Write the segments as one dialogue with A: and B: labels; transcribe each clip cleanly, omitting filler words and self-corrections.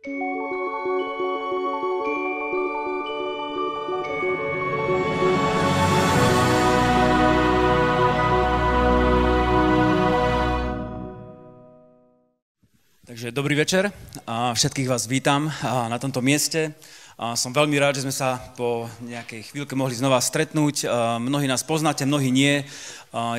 A: Takže dobrý večer a všetkých vás vítam na tomto mieste. Som veľmi rád, že sme sa po nejakej chvíľke mohli znova stretnúť. Mnohí nás poznáte, mnohí nie.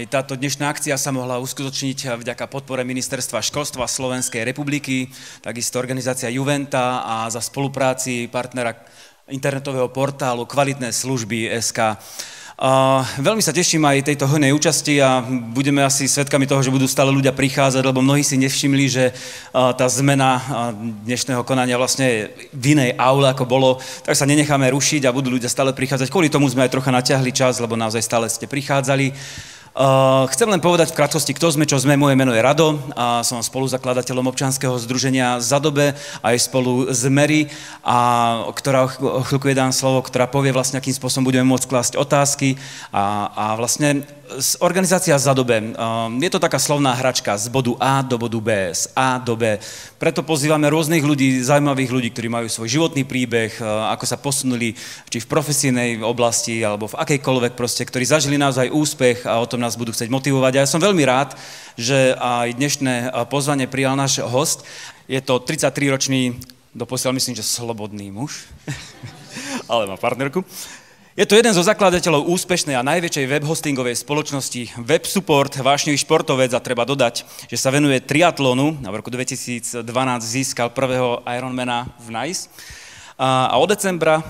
A: Táto dnešná akcia sa mohla uskutočniť vďaka podpore Ministerstva školstva Slovenskej republiky, takisto organizácia Juventa a za spolupráci partnera internetového portálu Kvalitné služby SK. Veľmi sa teším aj tejto hojnej účasti a budeme asi svedkami toho, že budú stále ľudia prichádzať, lebo mnohí si nevšimli, že tá zmena dnešného konania vlastne je v inej aule, ako bolo, tak sa nenecháme rušiť a budú ľudia stále prichádzať. Kvôli tomu sme aj trocha natiahli čas, lebo naozaj stále ste prichádzali. Chcem len povedať v krátkosti, kto sme, čo sme. Moje meno je Rado a som spoluzakladateľom občianskeho združenia Zadobe aj spolu s Mary, ktorá o chvíľku je dám slovo, ktorá povie vlastne, akým spôsobom budeme môcť klásť otázky a vlastne organizácia Zadobe, je to taká slovná hračka z bodu A do bodu B, z A do B. Preto pozývame rôznych ľudí, zaujímavých ľudí, ktorí majú svoj životný príbeh, ako sa posunuli či v profesijnej oblasti alebo v akejkoľvek proste, ktorí zažili naozaj úspech a o tom nás budú chcieť motivovať. A ja som veľmi rád, že aj dnešné pozvanie prijal náš host. Je to 33-ročný, doposiaľ myslím, že slobodný muž, ale má partnerku. Je to jeden zo zakladateľov úspešnej a najväčšej webhostingovej spoločnosti WebSupport, vášnivý športovec a treba dodať, že sa venuje triatlonu a v roku 2012 získal prvého Ironmana v Nice. A od decembra,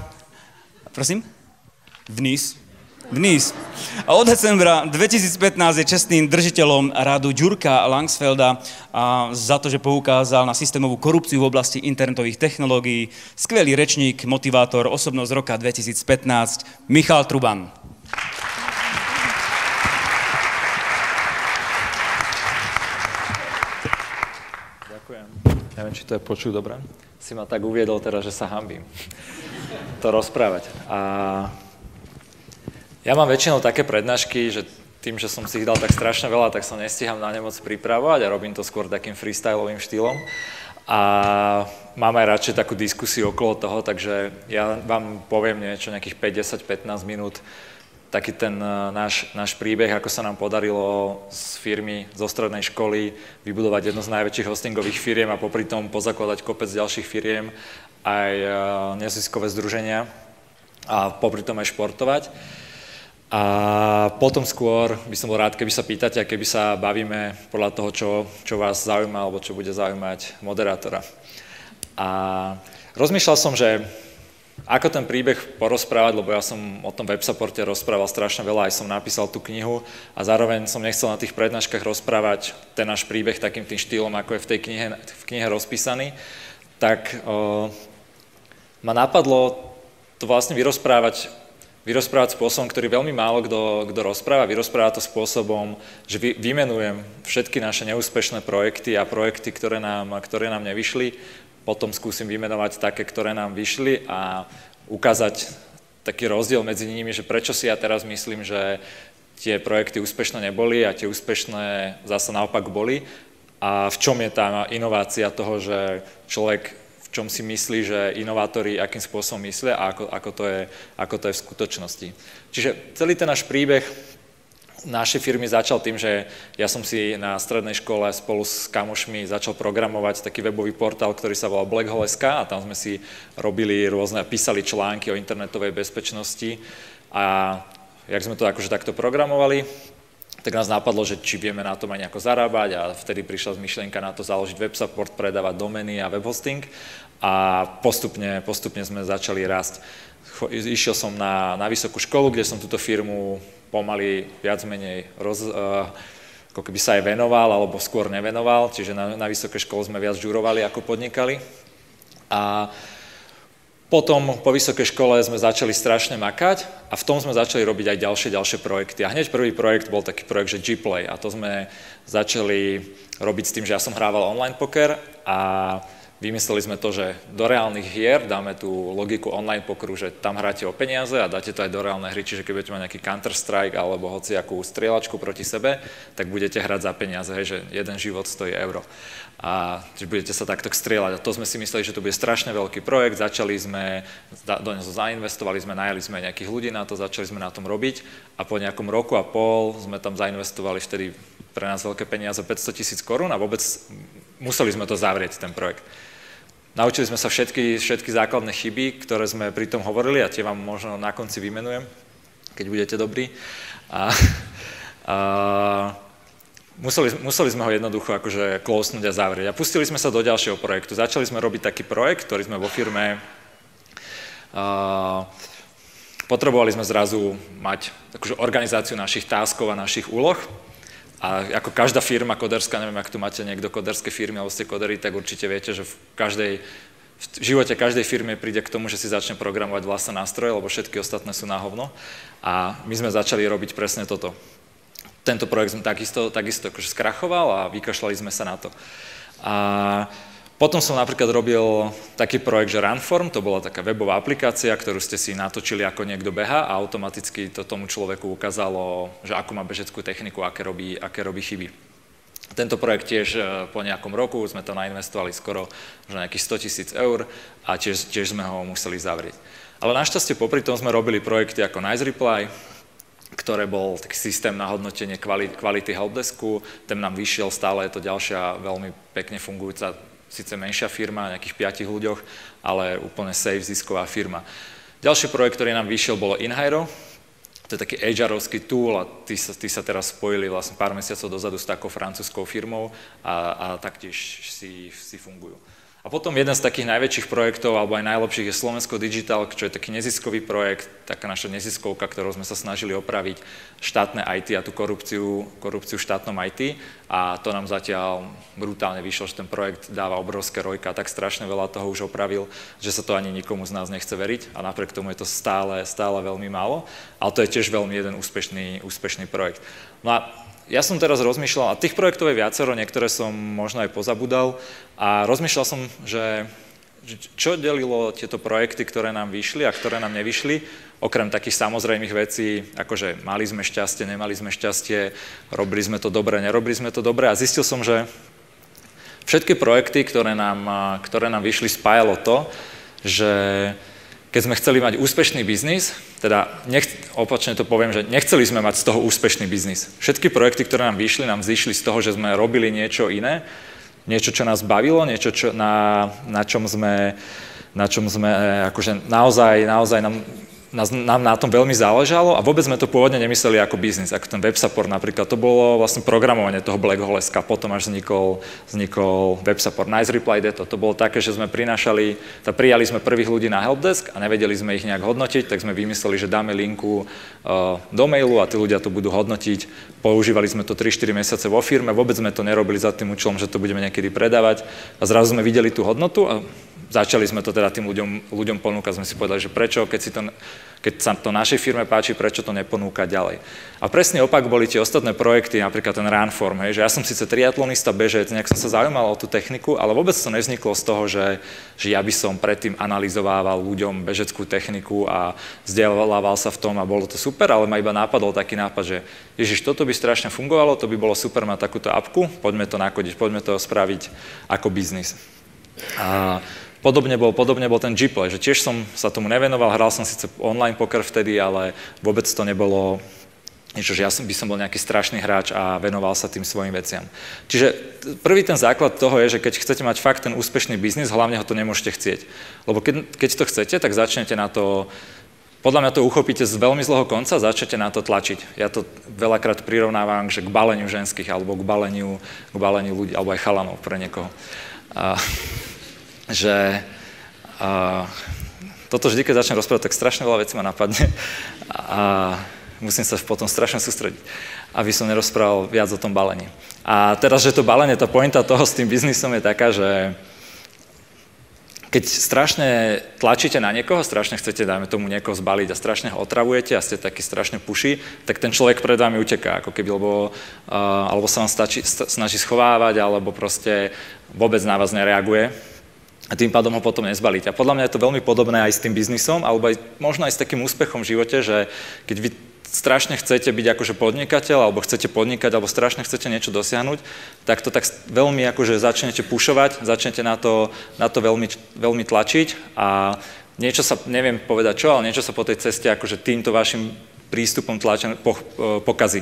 A: prosím? V Nice. A od decembra 2015 je čestným držiteľom rádu Ďurka Langsfelda za to, že poukázal na systémovú korupciu v oblasti internetových technológií. Skvelý rečník, motivátor, osobnosť roka 2015, Michal Truban.
B: Ďakujem. Neviem, či to je počuť dobre. Si ma tak uviedol teraz, že sa hanbím to rozprávať. Ja mám väčšinou také prednášky, že tým, že som si ich dal tak strašne veľa, tak sa nestíham na ne moc pripravovať a robím to skôr takým freestylovým štýlom. A mám aj radšej takú diskusiu okolo toho, takže ja vám poviem niečo, nejakých 5, 10, 15 minút, taký ten náš príbeh, ako sa nám podarilo z firmy, zo strednej školy vybudovať jedno z najväčších hostingových firiem a popri tom pozakladať kopec ďalších firiem, aj neziskové združenia a popri tom aj športovať. A potom skôr by som bol rád, keby sa pýtate a keby sa bavíme podľa toho, čo vás zaujíma alebo čo bude zaujímať moderátora. A rozmýšľal som, že ako ten príbeh porozprávať, lebo ja som o tom websupporte rozprával strašne veľa, aj som napísal tú knihu a zároveň som nechcel na tých prednáškach rozprávať ten náš príbeh takým tým štýlom, ako je v knihe rozpísaný, tak ma napadlo to vlastne vyrozprávať spôsobom, ktorý veľmi málo kto rozpráva. Vyrozpráva to spôsobom, že vymenujem všetky naše neúspešné projekty a projekty, ktoré nám nevyšli. Potom skúsim vymenovať také, ktoré nám vyšli a ukázať taký rozdiel medzi nimi, že prečo si ja teraz myslím, že tie projekty úspešné neboli a tie úspešné zase naopak boli. A v čom je tá inovácia toho, že človek v čom si myslí, že inovátori akým spôsobom myslia a ako to je v skutočnosti. Čiže celý ten náš príbeh našej firmy začal tým, že ja som si na strednej škole spolu s kamošmi začal programovať taký webový portál, ktorý sa volal Blackhole.sk a tam sme si písali články o internetovej bezpečnosti a jak sme to akože takto programovali, tak nás napadlo, že či vieme na tom aj nejako zarábať a vtedy prišla myšlienka na to založiť WebSupport, predávať domény a webhosting a postupne sme začali rásť. Išiel som na vysokú školu, kde som túto firmu pomaly viac menej ako keby sa aj venoval, alebo skôr nevenoval, čiže na vysokej škole sme viac žurovali ako podnikali. A potom po vysokej škole sme začali strašne makať a v tom sme začali robiť aj ďalšie projekty. A hneď prvý projekt bol taký projekt, že Gplay a to sme začali robiť s tým, že ja som hrával online poker a Vymysleli sme to, že do reálnych hier dáme tú logiku online pokeru, že tam hráte o peniaze a dáte to aj do reálnej hry, čiže keď budete mať nejaký Counter-Strike alebo hociakú strieľačku proti sebe, tak budete hrať za peniaze, hej, že jeden život stojí euro. A čiže budete sa takto strieľať. A to sme si mysleli, že to bude strašne veľký projekt, začali sme, do neho zainvestovali sme, najali sme nejakých ľudí na to, začali sme na tom robiť a po nejakom roku a pol sme tam zainvestovali vtedy pre nás veľké peniaze, 500 000 korún a vôbec museli sme to zavrieť, ten projekt. Naučili sme sa všetky základné chyby, ktoré sme pri tom hovorili a tie vám možno na konci vymenujem, keď budete dobrí. Museli sme ho jednoducho akože closenúť a zavrieť. A pustili sme sa do ďalšieho projektu. Začali sme robiť taký projekt, ktorý sme vo firme potrebovali sme zrazu mať akože organizáciu našich taskov a našich úloh. A ako každá firma koderská, neviem, ak tu máte niekto koderské firmy alebo ste koderi, tak určite viete, že v živote každej firmy príde k tomu, že si začne programovať vlastné nástroje, lebo všetky ostatné sú na hovno. A my sme začali robiť presne toto. Tento projekt sme takisto akože skrachoval a vykašľali sme sa na to. A potom som napríklad robil taký projekt, že Runform, to bola taká webová aplikácia, ktorú ste si natočili, ako niekto beha a automaticky to tomu človeku ukázalo, že ako má bežeckú techniku, aké robí chyby. Tento projekt tiež po nejakom roku sme to nainvestovali skoro že nejakých 100 000 eur a tiež sme ho museli zavrieť. Ale našťastie popri tom sme robili projekty ako NiceReply, ktoré bol taký systém na hodnotenie kvality helpdesku, ten nám vyšiel, stále je to ďalšia veľmi pekne fungujúca, síce menšia firma, nejakých 5 ľuďoch, ale úplne safe, zisková firma. Ďalší projekt, ktorý nám vyšiel, bolo InHiro. To je taký HR-ovský tool a tí sa teraz spojili vlastne pár mesiacov dozadu s takou francúzskou firmou a taktiež si fungujú. A potom jeden z takých najväčších projektov, alebo aj najlepších, je Slovensko Digital, čo je taký neziskový projekt, taká naša neziskovka, ktorou sme sa snažili opraviť štátne IT a tú korupciu v štátnom IT. A to nám zatiaľ brutálne vyšlo, že ten projekt dáva obrovské rojka, tak strašne veľa toho už opravil, že sa to ani nikomu z nás nechce veriť a napriek tomu je to stále veľmi málo. Ale to je tiež veľmi jeden úspešný projekt. No a ja som teraz rozmýšľal, a tých projektov je viacero, niektoré som možno aj pozabudal, a rozmýšľal som, že čo delilo tieto projekty, ktoré nám vyšli a ktoré nám nevyšli, okrem takých samozrejmých vecí, akože mali sme šťastie, nemali sme šťastie, robili sme to dobre, nerobili sme to dobre, a zistil som, že všetky projekty, ktoré nám vyšli, spájalo to, že keď sme chceli mať úspešný biznis, teda opačne to poviem, že nechceli sme mať z toho úspešný biznis. Všetky projekty, ktoré nám vyšli, nám zišli z toho, že sme robili niečo iné, niečo, čo nás bavilo, niečo, na čom sme akože naozaj nám na tom veľmi záležalo a vôbec sme to pôvodne nemysleli ako biznis, ako ten web support napríklad. To bolo vlastne programovanie toho Black Holeska, potom až vznikol web support. NiceReply to bolo také, že sme prijali sme prvých ľudí na helpdesk a nevedeli sme ich nejak hodnotiť, tak sme vymysleli, že dáme linku do mailu a tí ľudia to budú hodnotiť. Používali sme to 3-4 mesiace vo firme, vôbec sme to nerobili za tým účelom, že to budeme niekedy predávať a zrazu sme videli tú hodnotu a začali sme to teda tým ľuďom ponúkať, sme si povedali, že prečo, keď sa to našej firme páči, prečo to neponúkať ďalej. A presne opak boli tie ostatné projekty, napríklad ten Runform, hej, že ja som síce triatlonista, bežec, nejak som sa zaujímal o tú techniku, ale vôbec to nevzniklo z toho, že ja by som predtým analyzovával ľuďom bežeckú techniku a vzdelával sa v tom a bolo to super, ale ma iba napadol taký nápad, že ježiš, toto by strašne fungovalo, to by bolo super mať takúto apku, poďme to nakodiť, poďme to spraviť ako biznis. A Podobne bol ten Gplay, že tiež som sa tomu nevenoval, hral som síce online poker vtedy, ale vôbec to nebolo niečo, že ja by som bol nejaký strašný hráč a venoval sa tým svojim veciam. Čiže prvý ten základ toho je, že keď chcete mať fakt ten úspešný biznis, hlavne ho to nemôžete chcieť. Lebo keď to chcete, tak začnete na to, podľa mňa to uchopíte z veľmi zlého konca, začnete na to tlačiť. Ja to veľakrát prirovnávam že k baleniu ženských alebo k baleniu ľudí, alebo aj chalanov pre niekoho. Toto vždy, keď začnem rozprávať, tak strašne veľa vecí ma napadne a musím sa potom strašne sústrediť, aby som nerozprával viac o tom balení. A teraz, že to balenie, tá pointa toho s tým biznisom je taká, že keď strašne tlačíte na niekoho, strašne chcete, dajme tomu, niekoho zbaliť a strašne ho otravujete a ste taký strašne puší, tak ten človek pred vami uteká, ako keby, alebo sa vám snaží schovávať, alebo proste vôbec na vás nereaguje. a tým pádom ho potom nezbalíte. A podľa mňa je to veľmi podobné aj s tým biznisom, alebo aj, možno aj s takým úspechom v živote, že keď vy strašne chcete byť akože podnikateľ, alebo chcete podnikať, alebo strašne chcete niečo dosiahnuť, tak to tak veľmi akože začnete pušovať, začnete na to veľmi, veľmi tlačiť a niečo sa, neviem povedať čo, ale niečo sa po tej ceste akože týmto vašim prístupom pokazí.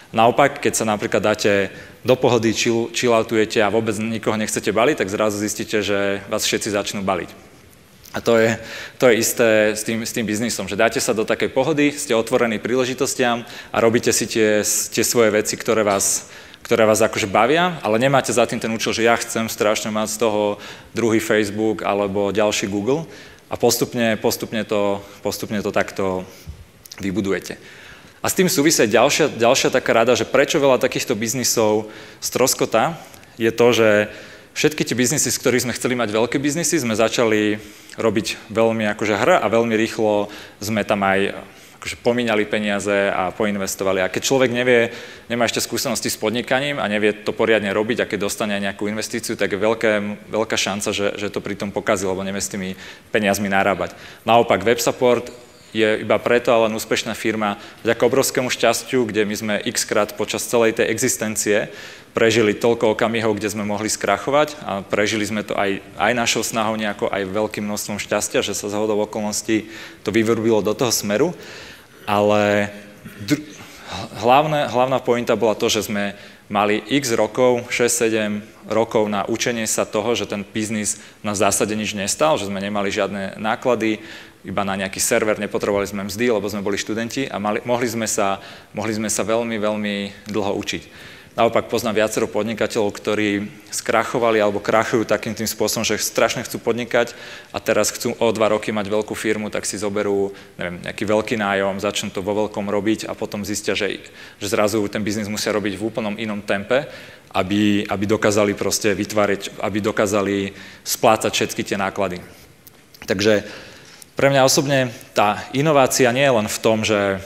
B: Naopak, keď sa napríklad dáte do pohody, chilloutujete a vôbec nikoho nechcete baliť, tak zrazu zistíte, že vás všetci začnú baliť. A to je isté s tým biznisom, že dáte sa do takej pohody, ste otvorení príležitostiam a robíte si tie svoje veci, ktoré vás akože bavia, ale nemáte za tým ten účel, že ja chcem strašne mať z toho druhý Facebook alebo ďalší Google a postupne to takto vybudujete. A s tým súvisí ďalšia taká rada, že prečo veľa takýchto biznisov stroskotá, je to, že všetky tie biznisy, z ktorých sme chceli mať veľké biznisy, sme začali robiť veľmi akože a veľmi rýchlo sme tam aj akože pomíňali peniaze a poinvestovali. A keď človek nemá ešte skúsenosti s podnikaním a nevie to poriadne robiť a keď dostane nejakú investíciu, tak je veľká šanca, že to pri tom pokazí, lebo nevie s tými peniazmi narábať. Naopak, WebSupport je iba preto len úspešná firma vďaka obrovskému šťastiu, kde my sme x-krát počas celej tej existencie prežili toľko okamihov, kde sme mohli skrachovať a prežili sme to aj našou snahou nejako, aj veľkým množstvom šťastia, že sa zhodou okolností to vyvrbilo do toho smeru, ale hlavná pointa bola to, že sme mali x rokov, 6-7 rokov na učenie sa toho, že ten biznis na zásade nič nestal, že sme nemali žiadne náklady, iba na nejaký server, nepotrebovali sme mzdy, lebo sme boli študenti a mohli sme sa veľmi, veľmi dlho učiť. Naopak poznám viacero podnikateľov, ktorí skrachovali alebo krachujú takým tým spôsobom, že strašne chcú podnikať a teraz chcú o 2 roky mať veľkú firmu, tak si zoberú, neviem, nejaký veľký nájom, začnú to vo veľkom robiť a potom zistia, že zrazu ten biznis musia robiť v úplnom inom tempe, aby dokázali proste vytvárať, aby dokázali splácať všetky tie náklady. Takže pre mňa osobne tá inovácia nie je len v tom, že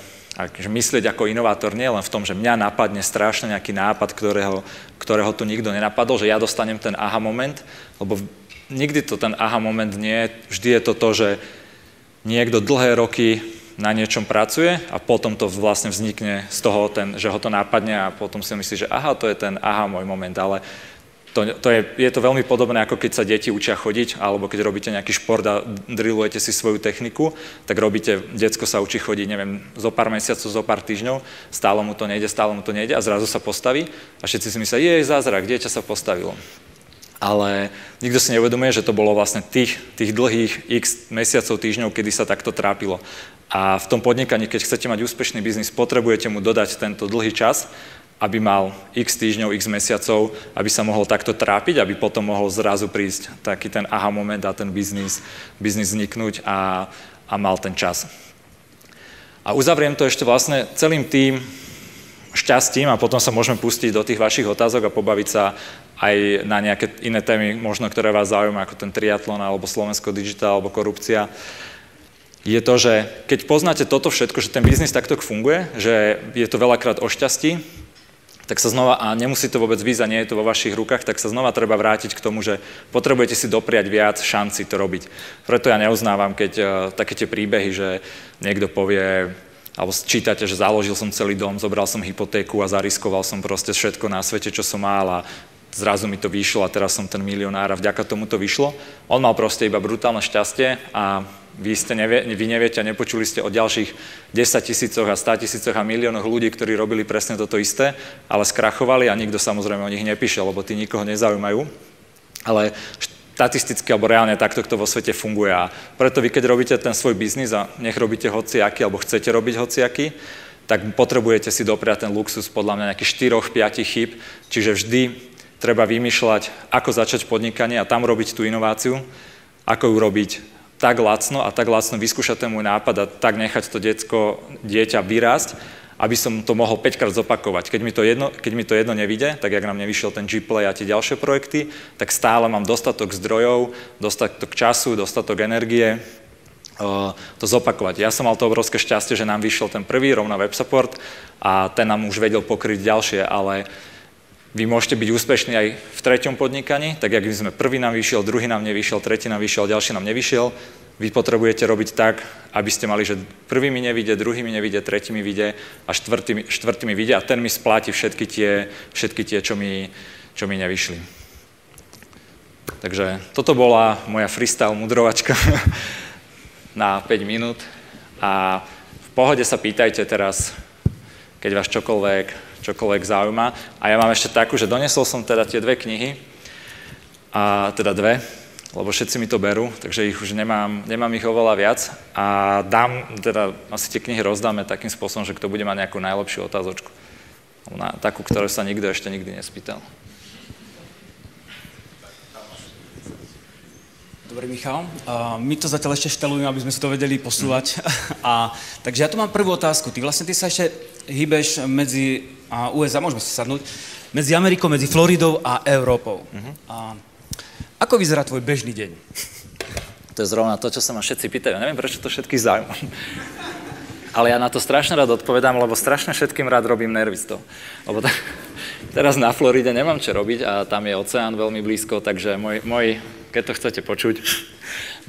B: myslieť ako inovátor nie je len v tom, že mňa napadne strašne nejaký nápad, ktorého tu nikto nenapadol, že ja dostanem ten aha moment, lebo nikdy to ten aha moment nie je, vždy je to, že niekto dlhé roky na niečom pracuje a potom to vlastne vznikne z toho, že ho to napadne a potom si myslí, že aha, to je ten aha môj moment, ale je to veľmi podobné, ako keď sa deti učia chodiť, alebo keď robíte nejaký šport a drillujete si svoju techniku, tak decko sa učí chodiť, neviem, zo pár mesiacov, zo pár týždňov, stále mu to nejde a zrazu sa postaví a všetci si myslia, zázrak, dieťa sa postavilo. Ale nikto si neuvedomuje, že to bolo vlastne tých dlhých x mesiacov, týždňov, kedy sa takto trápilo. A v tom podnikaní, keď chcete mať úspešný biznis, potrebujete mu dodať tento dlhý čas, aby mal x týždňov, x mesiacov, aby sa mohol takto trápiť, aby potom mohol zrazu prísť taký ten aha moment a ten biznis vzniknúť a mal ten čas. A uzavriem to ešte vlastne celým tým šťastím a potom sa môžeme pustiť do tých vašich otázok a pobaviť sa aj na nejaké iné témy, možno ktoré vás zaujímajú, ako ten triatlon, alebo Slovensko digital, alebo korupcia. Je to, že keď poznáte toto všetko, že ten biznis takto funguje, že je to veľakrát o šťastí, tak sa znova, a nemusí to vôbec výjsť a nie je to vo vašich rukách, tak sa znova treba vrátiť k tomu, že potrebujete si dopriať viac šanci to robiť. Preto ja neuznávam, keď také tie príbehy, že niekto povie, alebo čítate, že založil som celý dom, zobral som hypotéku a zariskoval som proste všetko na svete, čo som mal a zrazu mi to vyšlo a teraz som ten milionár a vďaka tomu to vyšlo. On mal proste iba brutálne šťastie a vy neviete a nepočuli ste o ďalších 10 000 a 100 000 a miliónoch ľudí, ktorí robili presne toto isté, ale skrachovali a nikto samozrejme o nich nepíše, lebo tí nikoho nezaujímajú. Ale štatisticky alebo reálne takto to vo svete funguje a preto vy, keď robíte ten svoj biznis a nech robíte hociaký alebo chcete robiť hociaký, tak potrebujete si dopriať ten luxus podľa mňa nejakých 4-5 chýb, čiže vždy treba vymýšľať, ako začať podnikanie a tam robiť tú inováciu, ako ju robiť tak lacno vyskúšať ten môj nápad a tak nechať to dieťa vyrásť, aby som to mohol 5-krát zopakovať. Keď mi to jedno nevyjde, tak jak nám nevyšiel ten Gplay a tie ďalšie projekty, tak stále mám dostatok zdrojov, dostatok času, dostatok energie to zopakovať. Ja som mal to obrovské šťastie, že nám vyšiel ten prvý rovno WebSupport a ten nám už vedel pokryť ďalšie, ale vy môžete byť úspešní aj v treťom podnikaní, tak jak sme prvý nám vyšiel, druhý nám nevyšiel, tretí nám vyšiel, ďalší nám nevyšiel. Vy potrebujete robiť tak, aby ste mali, že prvý mi nevyjde, druhý mi nevyjde, tretí mi vyjde a štvrtý mi vyjde a ten mi spláti všetky tie, čo mi nevyšli. Takže toto bola moja freestyle mudrovačka na 5 minút a v pohode sa pýtajte teraz, keď vás čokoľvek zaujíma. A ja mám ešte takú, že donesol som teda tie 2 knihy, a teda 2, lebo všetci mi to berú, takže ich už nemám ich oveľa viac a asi tie knihy rozdáme takým spôsobom, že kto bude mať nejakú najlepšiu otázočku. Takú, ktorú sa nikto ešte nikdy nespýtal.
A: Dobre, Michal. My to zatiaľ ešte štelujeme, aby sme si to vedeli posúvať. Takže ja tu mám prvú otázku. Ty sa ešte hýbeš medzi USA, môžeme si sadnúť, medzi Amerikou, medzi Floridou a Európou. Ako vyzerá tvoj bežný deň?
B: To je zrovna to, čo sa ma všetci pýtajú. Neviem, prečo to všetkých zaujíma. Ale ja na to strašne rád odpovedám, lebo strašne všetkým rád robím nervy z toho. Lebo teraz na Floride nemám čo robiť a tam je oceán veľmi blízko, takže keď to chcete počuť,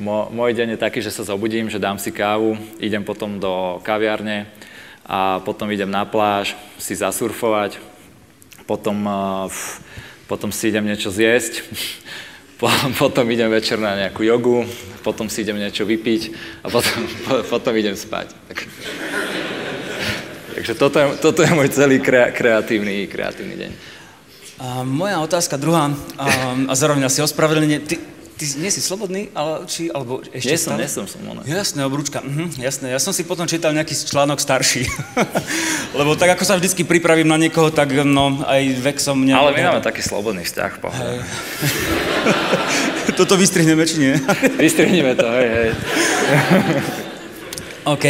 B: môj deň je taký, že sa zobudím, že dám si kávu, idem potom do kaviárne a potom idem na pláž si zasurfovať, potom si idem niečo zjesť, potom idem večer na nejakú jogu, potom si idem niečo vypiť a potom idem spať. Takže toto je môj celý kreatívny deň.
A: Moja otázka druhá, a zároveň asi ospravedlnenie. Ty nie si slobodný, alebo ešte stále?
B: Nie som.
A: Jasné, obrúčka. Jasné, ja som si potom čítal nejaký článok starší. Lebo tak, ako sa vždycky pripravím na niekoho, tak aj vek som...
B: Ale my máme taký slobodný vzťah, pohľad.
A: Toto vystrihneme, či nie?
B: Vystrihneme to, hej.
A: OK.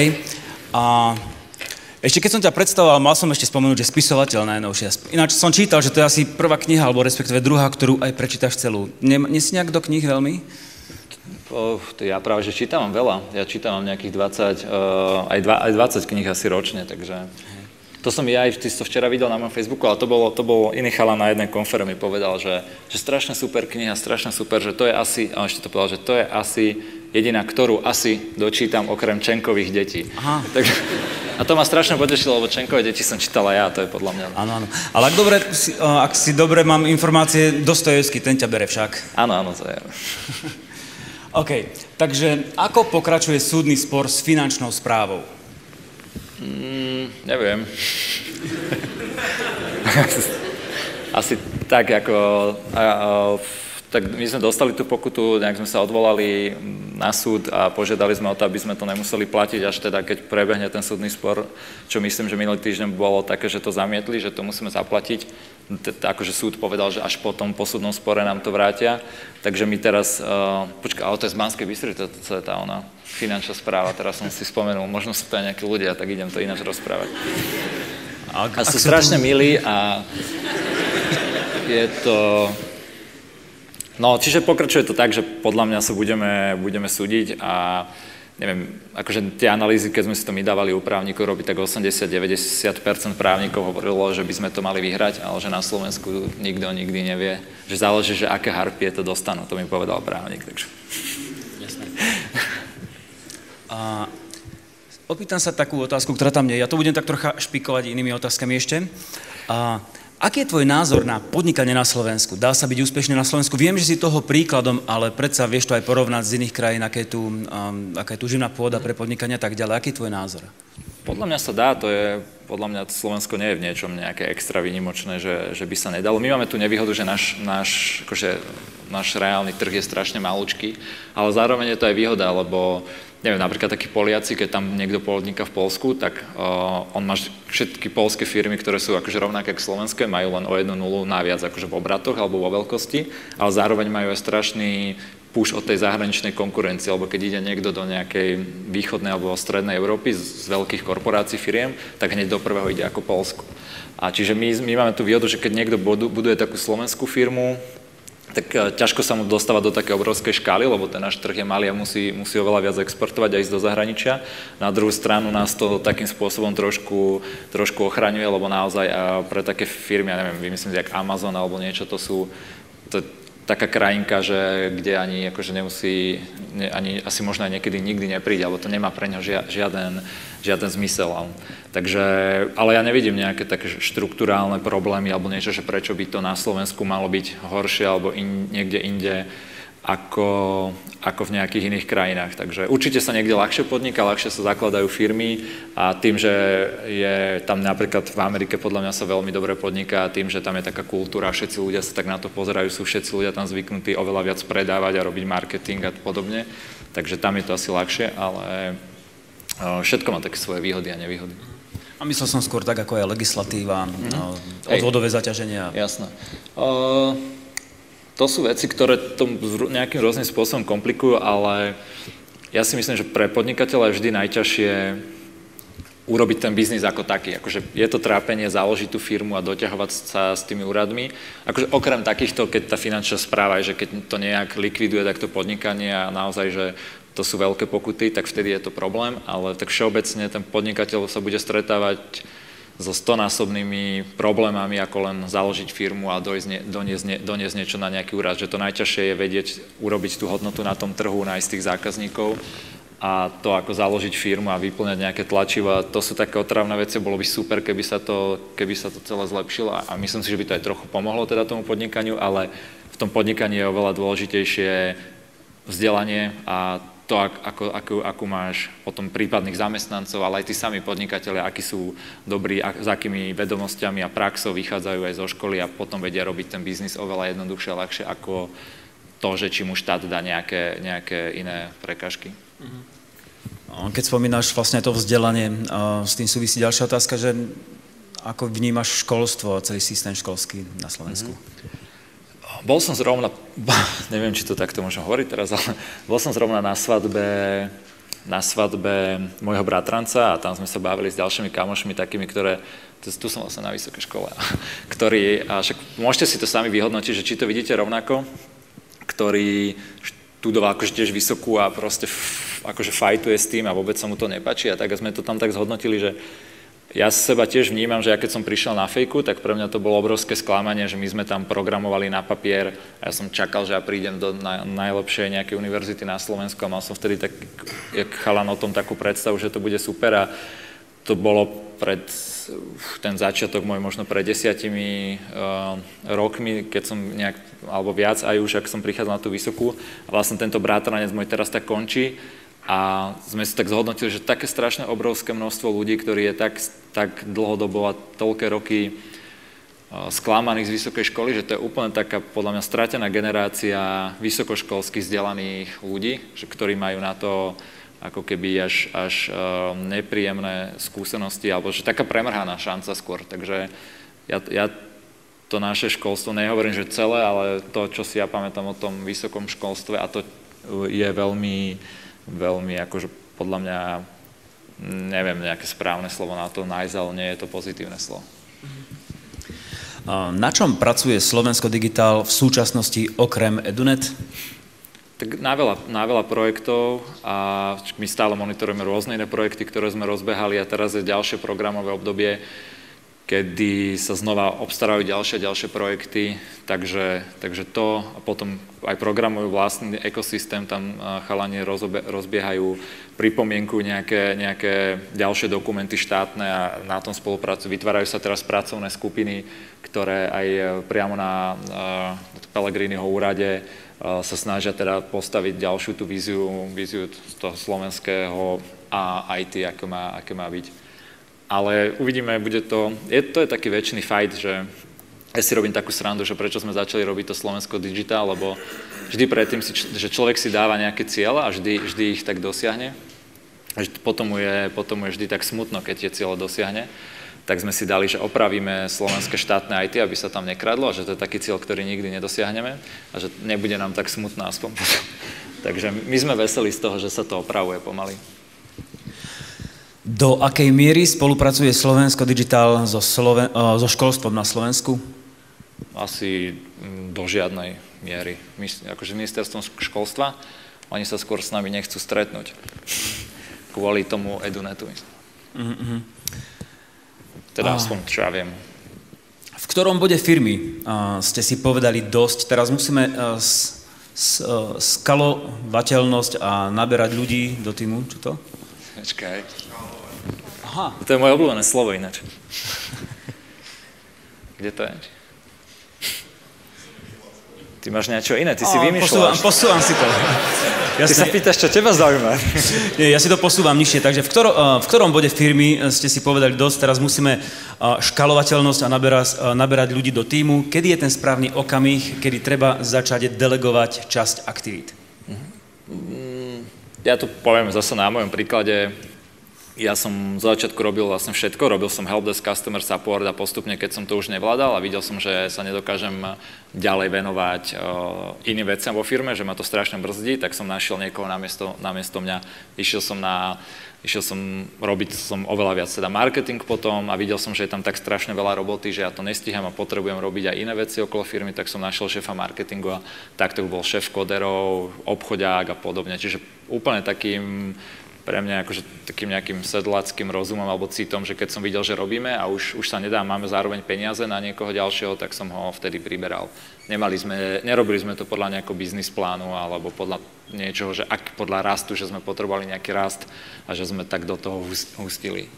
A: Ešte keď som ťa predstavoval, mal som ešte spomenúť, že spisovateľ najnovšia. Ináč som čítal, že to je asi prvá kniha, alebo respektíve druhá, ktorú aj prečítaš celú. Nie si nejak do kníh veľmi?
B: Ja práve, že čítam veľa. Ja čítam nejakých 20, aj 20 kníh asi ročne, takže... To som ty si to včera videl na mojom Facebooku, ale to bol iný chalan na jednej konfere mi povedal, že strašne super kniha, strašne super, že to je asi, a ešte to povedal, že to je asi jediná, ktorú asi dočítam okrem Čenkových detí.
A: Aha.
B: Takže, a to ma strašne potešilo, lebo Čenkové deti som čítala ja, to je podľa mňa.
A: Áno. Ale ak si dobre mám informácie, Dostojevský, ten ťa bere však.
B: Áno, to je.
A: OK, takže ako pokračuje súdny spor s finančnou správou?
B: Neviem. Asi tak, tak my sme dostali tú pokutu, nejak sme sa odvolali na súd a požiadali sme o to, aby sme to nemuseli platiť, až teda keď prebehne ten súdny spor, čo myslím, že minulý týždeň bolo také, že to zamietli, že to musíme zaplatiť. Akože súd povedal, že až po tom posúdnom spore nám to vrátia. Takže my teraz, ale to je z Banskej Bystrice, to je tá ona finančná správa, teraz som si spomenul, možno sú to aj nejakí ľudia, tak idem to ináč rozprávať. A sú strašne milí a je to... No, čiže pokračuje to tak, že podľa mňa sa budeme súdiť a neviem, akože tie analýzy, keď sme si to my dávali u právnikov robiť, tak 80-90% právnikov hovorilo, že by sme to mali vyhrať, ale že na Slovensku nikto nikdy nevie, že záleží, že aké harpie to dostanú, to mi povedal právnik, takže...
A: Jasné. Opýtam sa takú otázku, ktorá tam nie je. Ja to budem tak trocha špikovať inými otázkami ešte. Aký je tvoj názor na podnikanie na Slovensku? Dá sa byť úspešný na Slovensku? Viem, že si toho príkladom, ale predsa vieš to aj porovnať z iných krajín, aká je tu živná pôda pre podnikanie a tak ďalej. Aký je tvoj názor?
B: Podľa mňa sa dá, podľa mňa Slovensko nie je v niečom nejaké extra výnimočné, že by sa nedalo. My máme tú nevýhodu, že náš reálny trh je strašne malúčky, ale zároveň je to aj výhoda, lebo neviem, napríklad takí Poliaci, keď tam niekto podniká v Poľsku, tak on má všetky poľské firmy, ktoré sú akože rovnaké k slovenské, majú len o 1 nulu naviac akože v obratoch alebo vo veľkosti, ale zároveň majú aj strašný push od tej zahraničnej konkurencie, alebo keď ide niekto do nejakej východnej alebo strednej Európy z veľkých korporácií firiem, tak hneď do prvého ide ako Poľsko. A čiže my máme tú výhodu, že keď niekto buduje takú slovenskú firmu, tak ťažko sa mu dostávať do také obrovskej škály, lebo ten náš trh je malý a musí oveľa viac exportovať a ísť do zahraničia. Na druhú stranu nás to takým spôsobom trošku ochraňuje, lebo naozaj pre také firmy, ja neviem, vymyslím si, jak Amazon alebo niečo, to je taká krajinka, že kde ani akože nemusí, ani asi možno aj niekedy nikdy nepríde, alebo to nemá pre neho žiaden zmysel. Takže, ale ja nevidím nejaké také štruktúrálne problémy alebo niečo, že prečo by to na Slovensku malo byť horšie alebo niekde inde ako v nejakých iných krajinách. Takže určite sa niekde ľahšie podniká, ľahšie sa zakladajú firmy a tým, že je tam napríklad v Amerike podľa mňa sa veľmi dobre podniká, tým, že tam je taká kultúra, všetci ľudia sa tak na to pozerajú, sú všetci ľudia tam zvyknutí oveľa viac predávať a robiť marketing a podobne. Takže tam je to asi ľahšie, ale všetko má také svoje výhody a nevýhody.
A: A myslel som skôr tak, ako je legislatíva, odvodové zaťaženia.
B: Jasné. To sú veci, ktoré to nejakým rôznym spôsobom komplikujú, ale ja si myslím, že pre podnikateľa je vždy najťažšie urobiť ten biznis ako taký. Akože je to trápenie založiť tú firmu a doťahovať sa s tými úradmi. Akože okrem takýchto, keď tá finančná správa je, že keď to nejak likviduje takto podnikanie a naozaj, že to sú veľké pokuty, tak vtedy je to problém, ale tak všeobecne ten podnikateľ sa bude stretávať so 100-násobnými problémami, ako len založiť firmu a doniesť niečo na nejaký úrad. Že to najťažšie je vedieť urobiť tú hodnotu na tom trhu, nájsť tých zákazníkov a to, ako založiť firmu a vyplňať nejaké tlačiva. To sú také otravné veci, bolo by super, keby sa to celé zlepšilo a myslím si, že by to aj trochu pomohlo teda tomu podnikaniu, ale v tom podnikaní je oveľa dôležitejšie vzdelanie a to, akú máš potom prípadných zamestnancov, ale aj tí sami podnikatelia, akí sú dobrí, s akými vedomosťami a praxou vychádzajú aj zo školy a potom vedia robiť ten biznis oveľa jednoduchšie a ľahšie ako to, že či mu štát dá nejaké iné prekážky.
A: Keď spomínaš vlastne to vzdelanie, s tým súvisí ďalšia otázka, že ako vnímaš školstvo a celý systém školský na Slovensku?
B: Bol som zrovna, neviem, či to takto môžem hovoriť teraz, ale bol som zrovna na svadbe môjho bratranca a tam sme sa bavili s ďalšími kamošmi, takými, tu som vlastne na vysokej škole, však môžete si to sami vyhodnotiť, že či to vidíte rovnako, ktorý študoval akože tiež vysokú a proste akože fajtuje s tým a vôbec sa mu to nepáči a tak sme to tam tak zhodnotili, že ja seba tiež vnímam, že ja keď som prišiel na fejku, tak pre mňa to bolo obrovské sklamanie, že my sme tam programovali na papier a ja som čakal, že ja prídem do najlepšej nejakej univerzity na Slovensku a mal som vtedy tak, jak chalan o tom takú predstavu, že to bude super a to bolo ten začiatok môj možno pred 10 rokmi, keď som nejak, alebo viac aj už, ak som prichádzal na tú vysokú a vlastne tento bratranec môj teraz tak končí. A sme si tak zhodnotili, že také strašné obrovské množstvo ľudí, ktorí je tak dlhodobo a toľké roky sklamaných z vysokej školy, že to je úplne taká podľa mňa stratená generácia vysokoškolských vzdelaných ľudí, že ktorí majú na to ako keby až nepríjemné skúsenosti, alebo že taká premrhaná šanca skôr. Takže ja to naše školstvo, nehovorím, že celé, ale to, čo si ja pamätám o tom vysokom školstve, a to je veľmi akože podľa mňa, neviem nejaké správne slovo na to nájsť, ale nie je to pozitívne slovo.
A: Na čom pracuje Slovensko Digitál v súčasnosti okrem Edunet?
B: Tak na veľa projektov a my stále monitorujeme rôzne iné projekty, ktoré sme rozbehali a teraz je ďalšie programové obdobie, kedy sa znova obstarajú ďalšie projekty, takže to a potom aj programujú vlastný ekosystém, tam chalani rozbiehajú, pripomienkujú nejaké ďalšie dokumenty štátne a na tom spolupracujú. Vytvárajú sa teraz pracovné skupiny, ktoré aj priamo na Pellegriniho úrade sa snažia teda postaviť ďalšiu tú víziu z toho slovenského a IT, aké má byť. Ale uvidíme, to je taký väčšiný fight, že ja si robím takú srandu, že prečo sme začali robiť to Slovensko Digitál, lebo vždy predtým, že človek si dáva nejaké cieľa a vždy ich tak dosiahne. Potom je vždy tak smutno, keď tie cieľe dosiahne. Tak sme si dali, že opravíme slovenské štátne IT, aby sa tam nekradlo a že to je taký cieľ, ktorý nikdy nedosiahneme a že nebude nám tak smutno aspoň. Takže my sme veselí z toho, že sa to opravuje pomaly.
A: Do akej miery spolupracuje Slovensko Digitál so školstvom na Slovensku?
B: Asi do žiadnej miery. Akože ministerstvom školstva, oni sa skôr s nami nechcú stretnúť. Kvôli tomu EduNetu. Teda aspoň, čo ja viem.
A: V ktorom bode firmy ste si povedali dosť? Teraz musíme skalovateľnosť a naberať ľudí do týmu. Čo to?
B: Počkaj.
A: Aha.
B: To je moje obľúbené slovo ináč. Kde to je? Ty máš niečo iné, ty si vymýšľaš.
A: Posúvam si to.
B: Ty sa pýtaš, čo teba zaujíma.
A: Nie, ja si to posúvam nižšie. Takže v ktorom bode firmy ste si povedali dosť, teraz musíme škalovateľnosť a naberať ľudí do týmu. Kedy je ten správny okamih, kedy treba začať delegovať časť aktivít?
B: Ja to poviem zase na mojom príklade. Ja som z začiatku robil vlastne všetko, robil som helpdesk, customer support a postupne, keď som to už nevládal a videl som, že sa nedokážem ďalej venovať iným veciam vo firme, že ma to strašne brzdí, tak som našiel niekoho namiesto mňa. Robiť som oveľa viac teda marketing potom a videl som, že je tam tak strašne veľa roboty, že ja to nestíham a potrebujem robiť aj iné veci okolo firmy, tak som našiel šéfa marketingu a takto bol šéf koderov, obchodiák a podobne. Čiže úplne takým pre mňa akože takým nejakým sedláckým rozumom alebo citom, že keď som videl, že robíme a už sa nedá, máme zároveň peniaze na niekoho ďalšieho, tak som ho vtedy priberal. Nerobili sme to podľa nejakého biznis plánu alebo podľa niečoho, že podľa rastu, že sme potrebovali nejaký rast a že sme tak do toho hustili.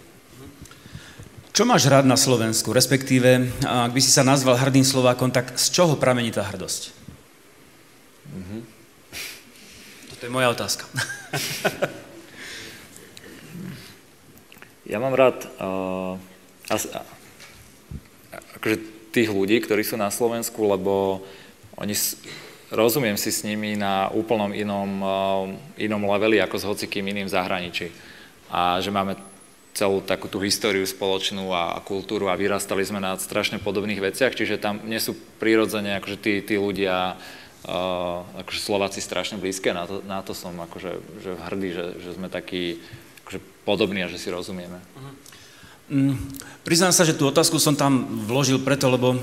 A: Čo máš rád na Slovensku? Respektíve, ak by si sa nazval hrdým Slovákom, tak z čoho pramení tá hrdosť? To je moja otázka.
B: Ja mám rád akože tých ľudí, ktorí sú na Slovensku, lebo rozumiem si s nimi na úplnom inom leveli ako s hocikým iným v zahraničí. A že máme celú takú tú históriu spoločnú a kultúru a vyrastali sme na strašne podobných veciach, čiže tam nie sú prirodzene akože tí ľudia, akože Slováci strašne blízke, na to som akože že hrdý, že sme takí podobný a že si rozumieme.
A: Priznám sa, že tú otázku som tam vložil preto, lebo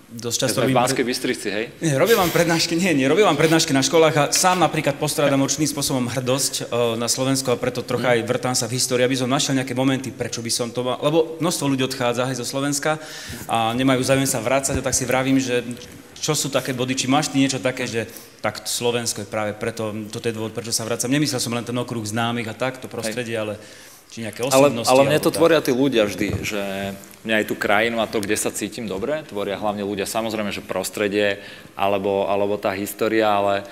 A: dosť často...
B: v Banskej Bystrici, hej?
A: Robím vám prednášky na školách a sám napríklad postrádam určitým spôsobom hrdosť na Slovensku a preto trocha aj vrtám sa v histórii, aby som našiel nejaké momenty, prečo by som to mal... Lebo množstvo ľudí odchádza aj zo Slovenska a nemajú záujem sa vrácať a tak si vravím, že čo sú také body, či máš ty niečo také, že tak Slovensko je práve preto, toto je dôvod, prečo sa vracam. Nemyslel som len ten okruh známych a tak, to prostredie, ale či nejaké osobnosti.
B: Ale mne to tvoria tí ľudia vždy, že mňa aj tú krajinu a to, kde sa cítim dobre, tvoria hlavne ľudia. Samozrejme, že prostredie alebo tá história, ale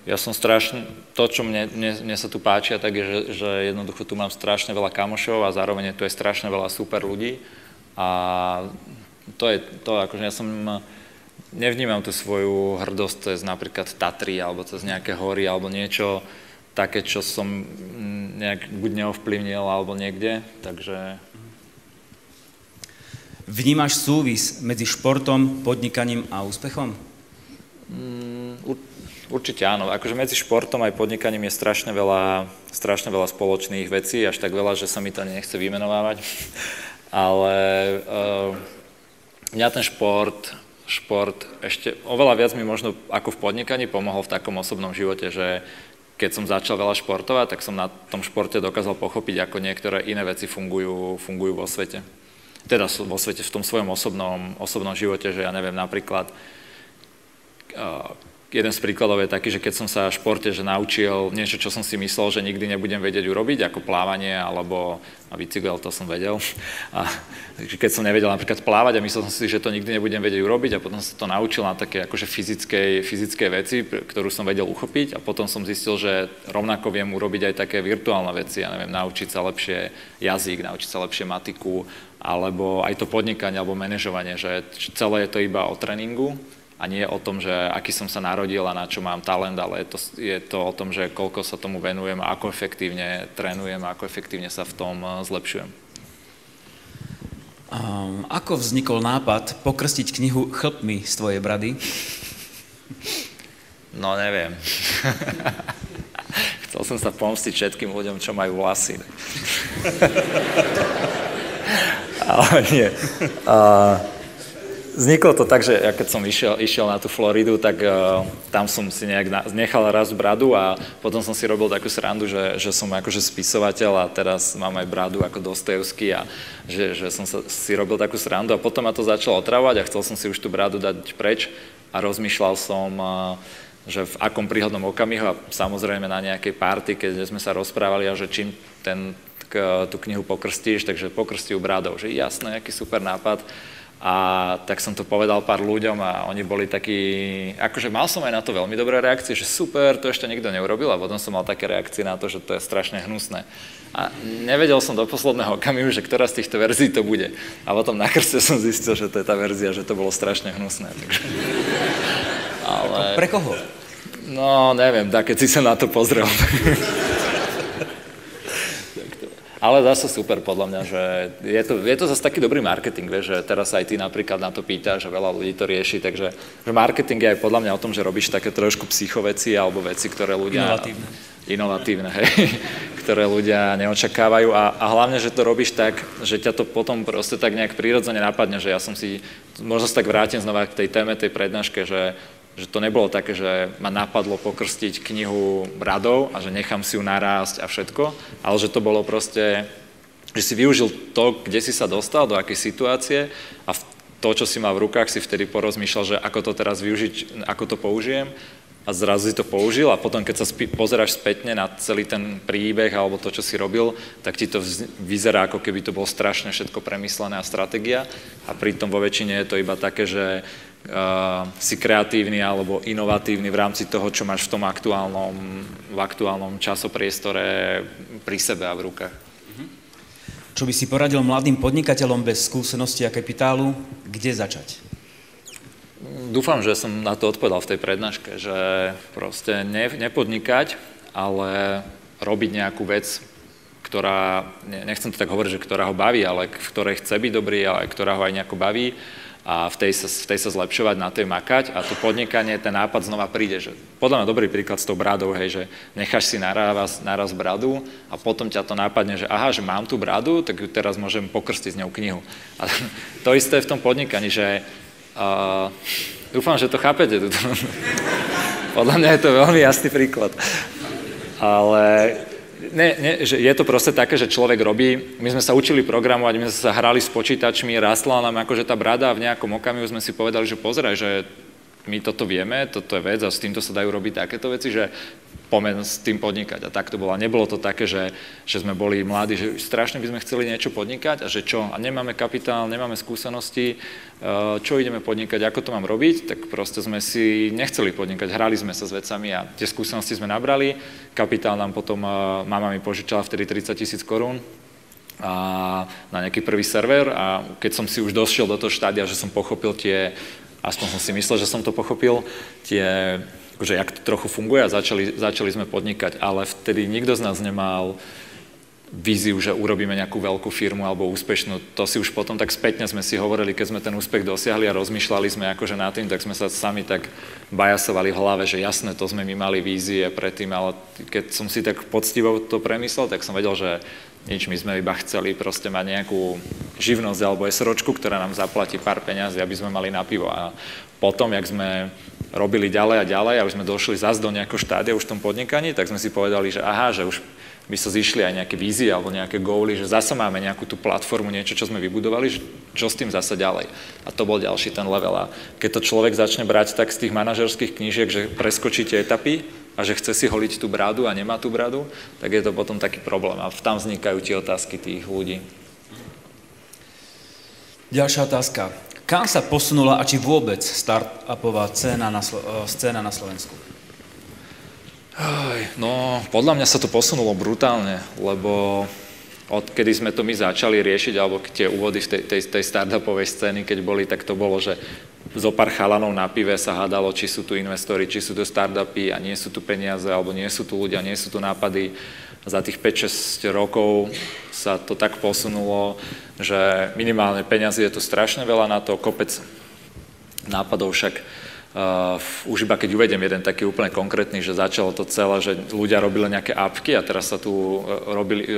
B: ja som strašne, to, čo mne sa tu páči, tak je, že jednoducho tu mám strašne veľa kamošov a zároveň tu je strašne veľa super ľudí a to je to, akože ja som... Nevnímam tú svoju hrdosť cez napríklad Tatry alebo cez nejaké hory alebo niečo také, čo som nejak buď neovplyvnil alebo niekde, takže...
A: Vnímaš súvis medzi športom, podnikaním a úspechom?
B: Určite áno. Akože medzi športom aj podnikaním je strašne veľa spoločných vecí, až tak veľa, že sa mi to nechce vymenovávať. Ale mňa ten šport ešte oveľa viac mi možno ako v podnikaní pomohol v takom osobnom živote, že keď som začal veľa športovať, tak som na tom športe dokázal pochopiť, ako niektoré iné veci fungujú vo svete. Teda vo svete, v tom svojom osobnom živote, že ja neviem, napríklad jeden z príkladov je taký, že keď som sa v športe naučil niečo, čo som si myslel, že nikdy nebudem vedieť urobiť, ako plávanie alebo bicykel, to som vedel. A keď som nevedel napríklad plávať a myslel som si, že to nikdy nebudem vedieť urobiť a potom som to naučil na také akože fyzické veci, ktorú som vedel uchopiť a potom som zistil, že rovnako viem urobiť aj také virtuálne veci, ja neviem, naučiť sa lepšie jazyk, naučiť sa lepšie matiku, alebo aj to podnikanie alebo manažovanie, že celé je to iba o tréningu. A nie o tom, že aký som sa narodil a na čo mám talent, ale je to o tom, že koľko sa tomu venujem a ako efektívne trénujem a ako efektívne sa v tom zlepšujem.
A: Ako vznikol nápad pokrstiť knihu chlpmi z tvojej brady?
B: No neviem. Chcel som sa pomstiť všetkým ľuďom, čo majú vlasy. Ale nie. Vzniklo to tak, že ja keď som išiel na tú Floridu, tak tam som si nejak nechal raz bradu a potom som si robil takú srandu, že som akože spisovateľ a teraz mám aj bradu ako Dostojevský a že som si robil takú srandu a potom ma to začalo otravovať a chcel som si už tú bradu dať preč a rozmýšľal som, že v akom príhodnom okamihu a samozrejme na nejakej party, keď sme sa rozprávali a že čím tú knihu pokrstíš, takže pokrstí ju bradou, že jasné, aký super nápad. A tak som to povedal pár ľuďom a oni boli takí, akože mal som aj na to veľmi dobré reakcie, že super, to ešte nikto neurobil a potom som mal také reakcie na to, že to je strašne hnusné. A nevedel som do posledného okamihu, že ktorá z týchto verzií to bude. A potom na krste som zistil, že to je tá verzia, že to bolo strašne hnusné. Takže... Ale...
A: Pre koho?
B: No, neviem, keď si sa na to pozrel. Ale zase super podľa mňa, že je to zase taký dobrý marketing, vieš, že teraz aj ty napríklad na to pýtaš, že veľa ľudí to rieši, takže že marketing je aj podľa mňa o tom, že robíš také trošku psychoveci alebo veci, ktoré ľudia... Inovatívne, hej, ktoré ľudia neočakávajú a hlavne, že to robíš tak, že ťa to potom proste tak nejak prirodzene napadne, že ja som si, možno sa tak vrátim znova k tej téme, tej prednáške, že to nebolo také, že ma napadlo pokrstiť knihu bradou a že nechám si ju narásť a všetko, ale že to bolo proste, že si využil to, kde si sa dostal, do akej situácie a to, čo si mal v rukách, si vtedy porozmýšľal, že ako to teraz využiť, ako to použijem a zrazu si to použil a potom, keď sa pozeráš spätne na celý ten príbeh alebo to, čo si robil, tak ti to vyzerá, ako keby to bolo strašne všetko premyslené a stratégia a pritom vo väčšine je to iba také, že si kreatívny alebo inovatívny v rámci toho, čo máš v tom aktuálnom časopriestore pri sebe a v rukách.
A: Čo by si poradil mladým podnikateľom bez skúsenosti a kapitálu, kde začať?
B: Dúfam, že som na to odpovedal v tej prednáške, že proste nepodnikať, ale robiť nejakú vec, ktorá, nechcem to tak hovoriť, že ktorá ho baví, ale v ktorej chce byť dobrý, ale ktorá ho aj nejako baví a v tej sa zlepšovať, na tej makať a to podnikanie, ten nápad znova príde. Že podľa mňa dobrý príklad s tou bradou, hej, že necháš si naraz bradu a potom ťa to nápadne, že aha, že mám tú bradu, tak ju teraz môžem pokrstiť s ňou knihu. A to isté je v tom podnikaní, že dúfam, že to chápete. Podľa mňa je to veľmi jasný príklad. Ale že je to proste také, že človek robí, my sme sa učili programovať, my sme sa hrali s počítačmi, rastla nám akože tá brada a v nejakom okamihu sme si povedali, že pozeraj, že my toto vieme, toto je vec a s týmto sa dajú robiť takéto veci, že poďme s tým podnikať. A tak to bolo. A nebolo to také, že sme boli mladí, že strašne by sme chceli niečo podnikať a že čo? A nemáme kapitál, nemáme skúsenosti, čo ideme podnikať, ako to mám robiť? Tak proste sme si nechceli podnikať, hrali sme sa s vecami a tie skúsenosti sme nabrali. Kapitál nám potom mama mi požičala vtedy 30 000 korún a na nejaký prvý server a keď som si už došiel do toho štádia, že som pochopil aspoň som si myslel, že som to pochopil, že jak to trochu funguje a začali sme podnikať, ale vtedy nikto z nás nemal víziu, že urobíme nejakú veľkú firmu alebo úspešnú. To si už potom tak spätne sme si hovorili, keď sme ten úspech dosiahli a rozmýšľali sme akože nad tým, tak sme sa sami tak bajasovali v hlave, že jasné, to sme my mali vízie predtým, ale keď som si tak poctivo to premyslel, tak som vedel, že nič, my sme iba chceli proste mať nejakú živnosť alebo SROčku, ktorá nám zaplatí pár peňazí, aby sme mali na pivo. A potom, jak sme robili ďalej a ďalej a už sme došli zase do nejakého štádia už v tom podnikaní, tak sme si povedali, že aha, že už by sa zišli aj nejaké vízie alebo nejaké góly, že zase máme nejakú tú platformu, niečo, čo sme vybudovali, že čo s tým zase ďalej. A to bol ďalší ten level. A keď to človek začne brať tak z tých manažerských knížiek, že preskočíte etapy a že chce si holiť tú bradu a nemá tú bradu, tak je to potom taký problém. A tam vznikajú tie otázky tých ľudí.
A: Ďalšia otázka. Kam sa posunula a či vôbec startupová scéna na Slovensku?
B: No, podľa mňa sa to posunulo brutálne, lebo odkedy sme to my začali riešiť, alebo tie úvody v tej startupovej scény, keď boli, tak to bolo, že zo pár chalanov na pive sa hádalo, či sú tu investori, či sú tu startupy a nie sú tu peniaze, alebo nie sú tu ľudia, nie sú tu nápady. Za tých 5-6 rokov sa to tak posunulo, že minimálne peniazy je tu strašne veľa na to, kopec nápadov, však už iba keď uvedem jeden taký úplne konkrétny, že začalo to celé, že ľudia robili nejaké apky a teraz sa tu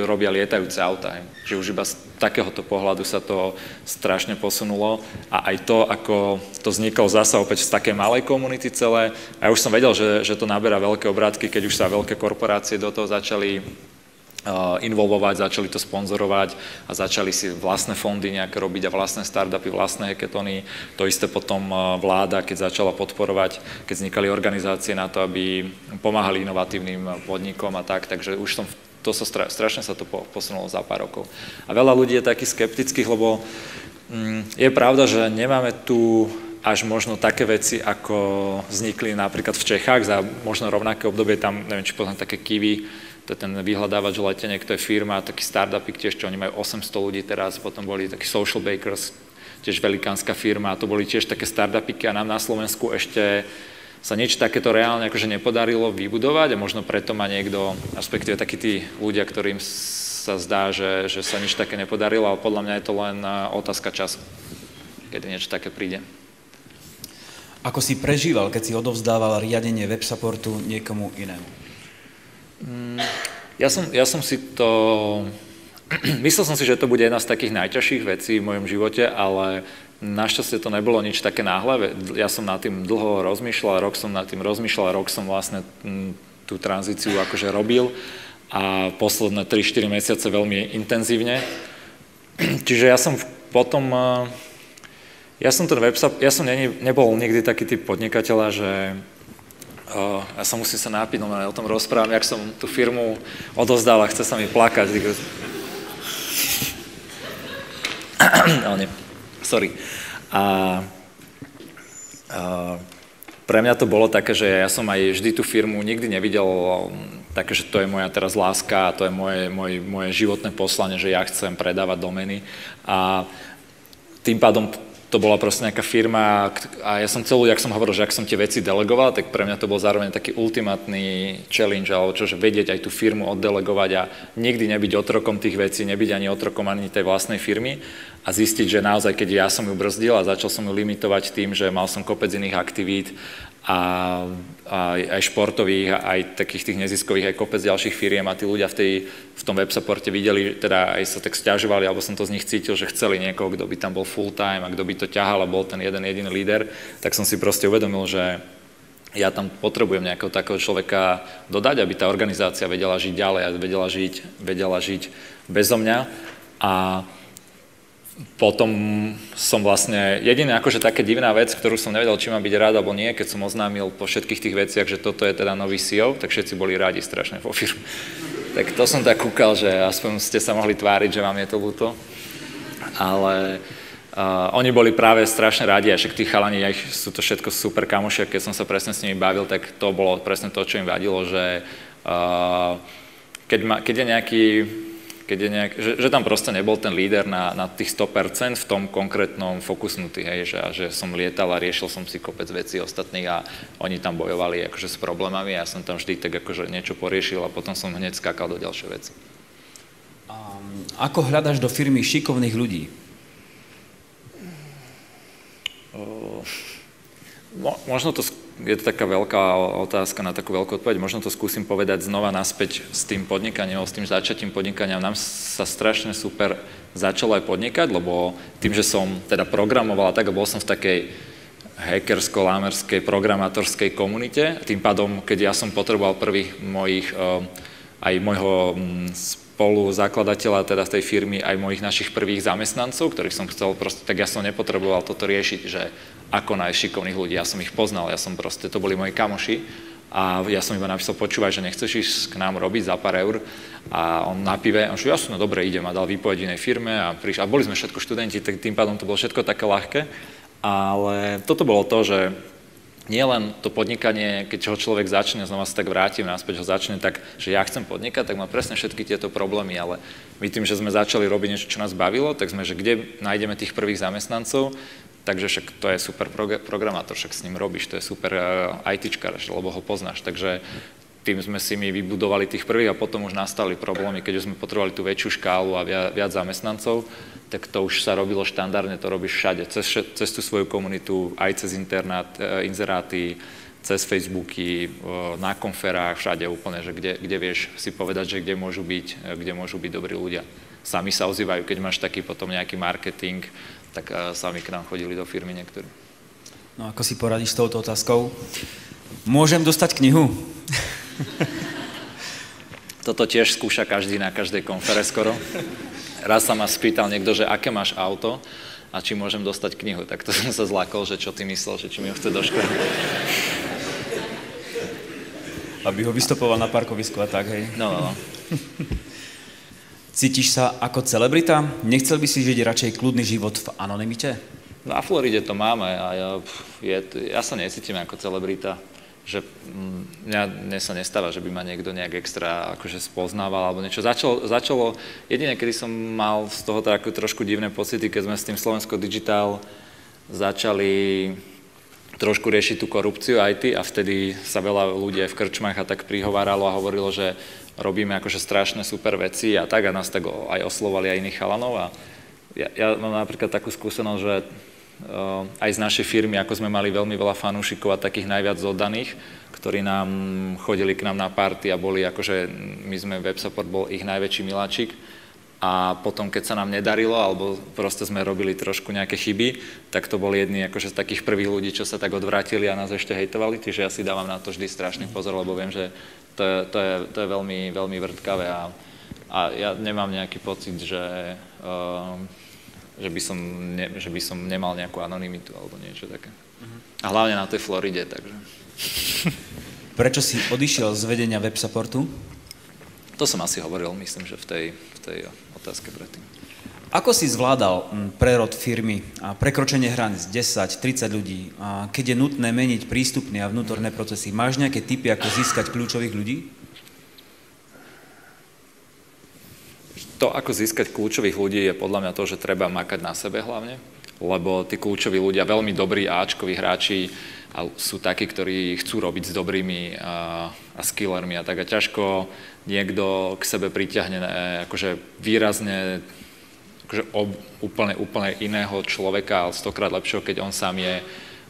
B: robia lietajúce autá. Že už iba z takéhoto pohľadu sa to strašne posunulo a aj to, ako to vzniklo zasa opäť z takej malej komunity celé. A ja už som vedel, že to naberá veľké obrátky, keď už sa veľké korporácie do toho začali involvovať, začali to sponzorovať a začali si vlastné fondy nejaké robiť a vlastné startupy, vlastné hackathony. To isté potom vláda, keď začala podporovať, keď vznikali organizácie na to, aby pomáhali inovatívnym podnikom a tak, takže už som strašne sa to posunulo za pár rokov. A veľa ľudí je takých skeptických, lebo je pravda, že nemáme tu až možno také veci, ako vznikli napríklad v Čechách za možno rovnaké obdobie, tam neviem, či poznám také Kiwi, to je ten vyhľadávač leteniek, to je firma, taký startupik tiež, čo oni majú 800 ľudí teraz, potom boli takí Social Bakers, tiež velikánska firma, to boli tiež také startupiky a nám na Slovensku ešte sa nič takéto reálne akože nepodarilo vybudovať a možno preto má niekto, respektíve takí tí ľudia, ktorým sa zdá, že sa nič také nepodarilo, ale podľa mňa je to len otázka času, kedy niečo také príde.
A: Ako si prežíval, keď si odovzdával riadenie websupportu niekomu inému?
B: Ja som si to... Myslel som si, že to bude jedna z takých najťažších vecí v mojom živote, ale našťastie to nebolo nič také náhle. Ja som nad tým dlho rozmýšľal, rok som vlastne tú tranzíciu akože robil a posledné 3-4 mesiace veľmi intenzívne. Čiže ja som potom... Ja som nebol nikdy taký typ podnikateľa, že ja sa musím sa nápiť, no o tom rozprávam, jak som tú firmu odovzdal a chce sa mi plakať. No, nie. Sorry. Pre mňa to bolo také, že ja som aj vždy tú firmu nikdy nevidel také, že to je moja teraz láska a to je moje životné poslanie, že ja chcem predávať domény. A tým pádom to bola proste nejaká firma a ja som celú, jak som hovoril, že ak som tie veci delegoval, tak pre mňa to bol zároveň taký ultimátny challenge, alebo čo, že vedieť aj tú firmu oddelegovať a nikdy nebyť otrokom tých vecí, nebyť ani otrokom ani tej vlastnej firmy a zistiť, že naozaj, keď ja som ju brzdil a začal som ju limitovať tým, že mal som kopec iných aktivít a aj športových, aj takých tých neziskových, aj kopec ďalších firiem a tí ľudia v tom websupporte videli, teda aj sa tak sťažovali, alebo som to z nich cítil, že chceli niekoho, kto by tam bol full time a kto by to ťahal a bol ten jeden jediný líder, tak som si proste uvedomil, že ja tam potrebujem nejakého takého človeka dodať, aby tá organizácia vedela žiť ďalej a vedela žiť bezo mňa a potom som vlastne, jediná akože také divná vec, ktorú som nevedel, či mám byť rád alebo nie, keď som oznámil po všetkých tých veciach, že toto je teda nový CEO, tak všetci boli rádi strašne vo firme. Tak to som tak kúkal, že aspoň ste sa mohli tváriť, že vám je to ľúto. Ale oni boli práve strašne rádi a však tí chalani, sú to všetko super kamoši, keď som sa presne s nimi bavil, tak to bolo presne to, čo im vadilo, že že tam proste nebol ten líder na tých 100% v tom konkrétnom fokusnutý, hej, že som lietal a riešil som si kopec vecí ostatných a oni tam bojovali akože s problémami a ja som tam vždy tak akože niečo poriešil a potom som hneď skákal do ďalšej veci.
A: Ako hľadaš do firmy šikovných ľudí?
B: Možno to je to taká veľká otázka na takú veľkú odpoveď. Možno to skúsim povedať znova naspäť s tým podnikaním, s tým začatím podnikania. Nám sa strašne super začalo aj podnikať, lebo tým, že som teda programoval tak, bol som v takej hackersko-lámerskej programátorskej komunite. Tým pádom, keď ja som potreboval prvých aj môjho spoluzakladateľa teda z tej firmy, aj mojich našich prvých zamestnancov, ktorých som chcel proste, tak ja som nepotreboval toto riešiť, že ako nájsť šikovných ľudí. Ja som ich poznal, to boli moji kamoši a ja som iba napísal, počúvaj, že nechceš ísť k nám robiť za pár eur a on na pive, on že jasno, dobre, idem a dal výpoveď inej firme a boli sme všetko študenti, tak tým pádom to bolo všetko také ľahké, ale toto bolo to, že nie len to podnikanie, keď ho človek začne, znova sa tak vrátim, naspäť ho začne tak, že ja chcem podnikať, tak má presne všetky tieto problémy, ale my tým, že sme začali robiť niečo, čo nás bavilo, tak sme, že kde nájdeme tých prvých zamestnancov, takže však to je super programátor, však s ním robíš, to je super ITčkar, lebo ho poznáš, takže tým sme si my vybudovali tých prvých a potom už nastali problémy, keď už sme potrebovali tú väčšiu škálu a viac zamestnancov, tak to už sa robilo štandardne, to robíš všade, cez tú svoju komunitu, aj cez inzeráty, cez Facebooky, na konferách, všade úplne, že kde vieš si povedať, že kde môžu byť dobrí ľudia. Sami sa ozývajú, keď máš taký potom nejaký marketing, tak sami k nám chodili do firmy niektorí.
A: No ako si poradíš s touto otázkou? Môžem dostať knihu?
B: Toto tiež skúša každý na každej konfere skoro. Raz sa ma spýtal niekto, že aké máš auto a či môžem dostať knihu. Tak to som sa zlákol, že čo ty myslel, že či mi ho chce do školy.
A: Aby ho vystopoval na parkovisku a tak, hej?
B: No.
A: Cítiš sa ako celebrita? Nechcel by si žiť radšej kľudný život v anonymite?
B: Na Floride to máme a ja sa necítim ako celebrita. Že mne sa nestáva, že by ma niekto nejak extra akože spoznával alebo niečo. Začalo jedine, kedy som mal z toho takú trošku divné pocity, keď sme s tým Slovensko Digital začali trošku riešiť tú korupciu IT a vtedy sa veľa ľudí v krčmách a tak prihováralo a hovorilo, že robíme akože strašné super veci a tak a nás tak aj oslovali aj iných chalanov a ja mám napríklad takú skúsenosť, že aj z našej firmy, ako sme mali veľmi veľa fanúšikov a takých najviac oddaných, ktorí nám chodili k nám na party a boli akože, my sme WebSupport bol ich najväčší miláčik a potom, keď sa nám nedarilo, alebo proste sme robili trošku nejaké chyby, tak to boli jedni akože z takých prvých ľudí, čo sa tak odvrátili a nás ešte hejtovali, čiže ja si dávam na to vždy strašný pozor, lebo viem, že to je veľmi, veľmi vrtkavé a ja nemám nejaký pocit, že by som nemal nejakú anonymitu alebo niečo také. A hlavne na tej Floride, takže.
A: Prečo si odišiel z vedenia WebSupportu?
B: To som asi hovoril, myslím, že v tej otázke predtým.
A: Ako si zvládal prerod firmy a prekročenie hraníc 10-30 ľudí, a keď je nutné meniť prístupné a vnútorné procesy? Máš nejaké tipy, ako získať kľúčových ľudí?
B: To, ako získať kľúčových ľudí, je podľa mňa to, že treba makať na sebe hlavne, lebo tí kľúčoví ľudia, veľmi dobrí áčkoví hráči sú takí, ktorí chcú robiť s dobrými a skillermi a tak a ťažko niekto k sebe priťahne akože výrazne akože úplne iného človeka, ale 100-krát lepšieho, keď on sám je.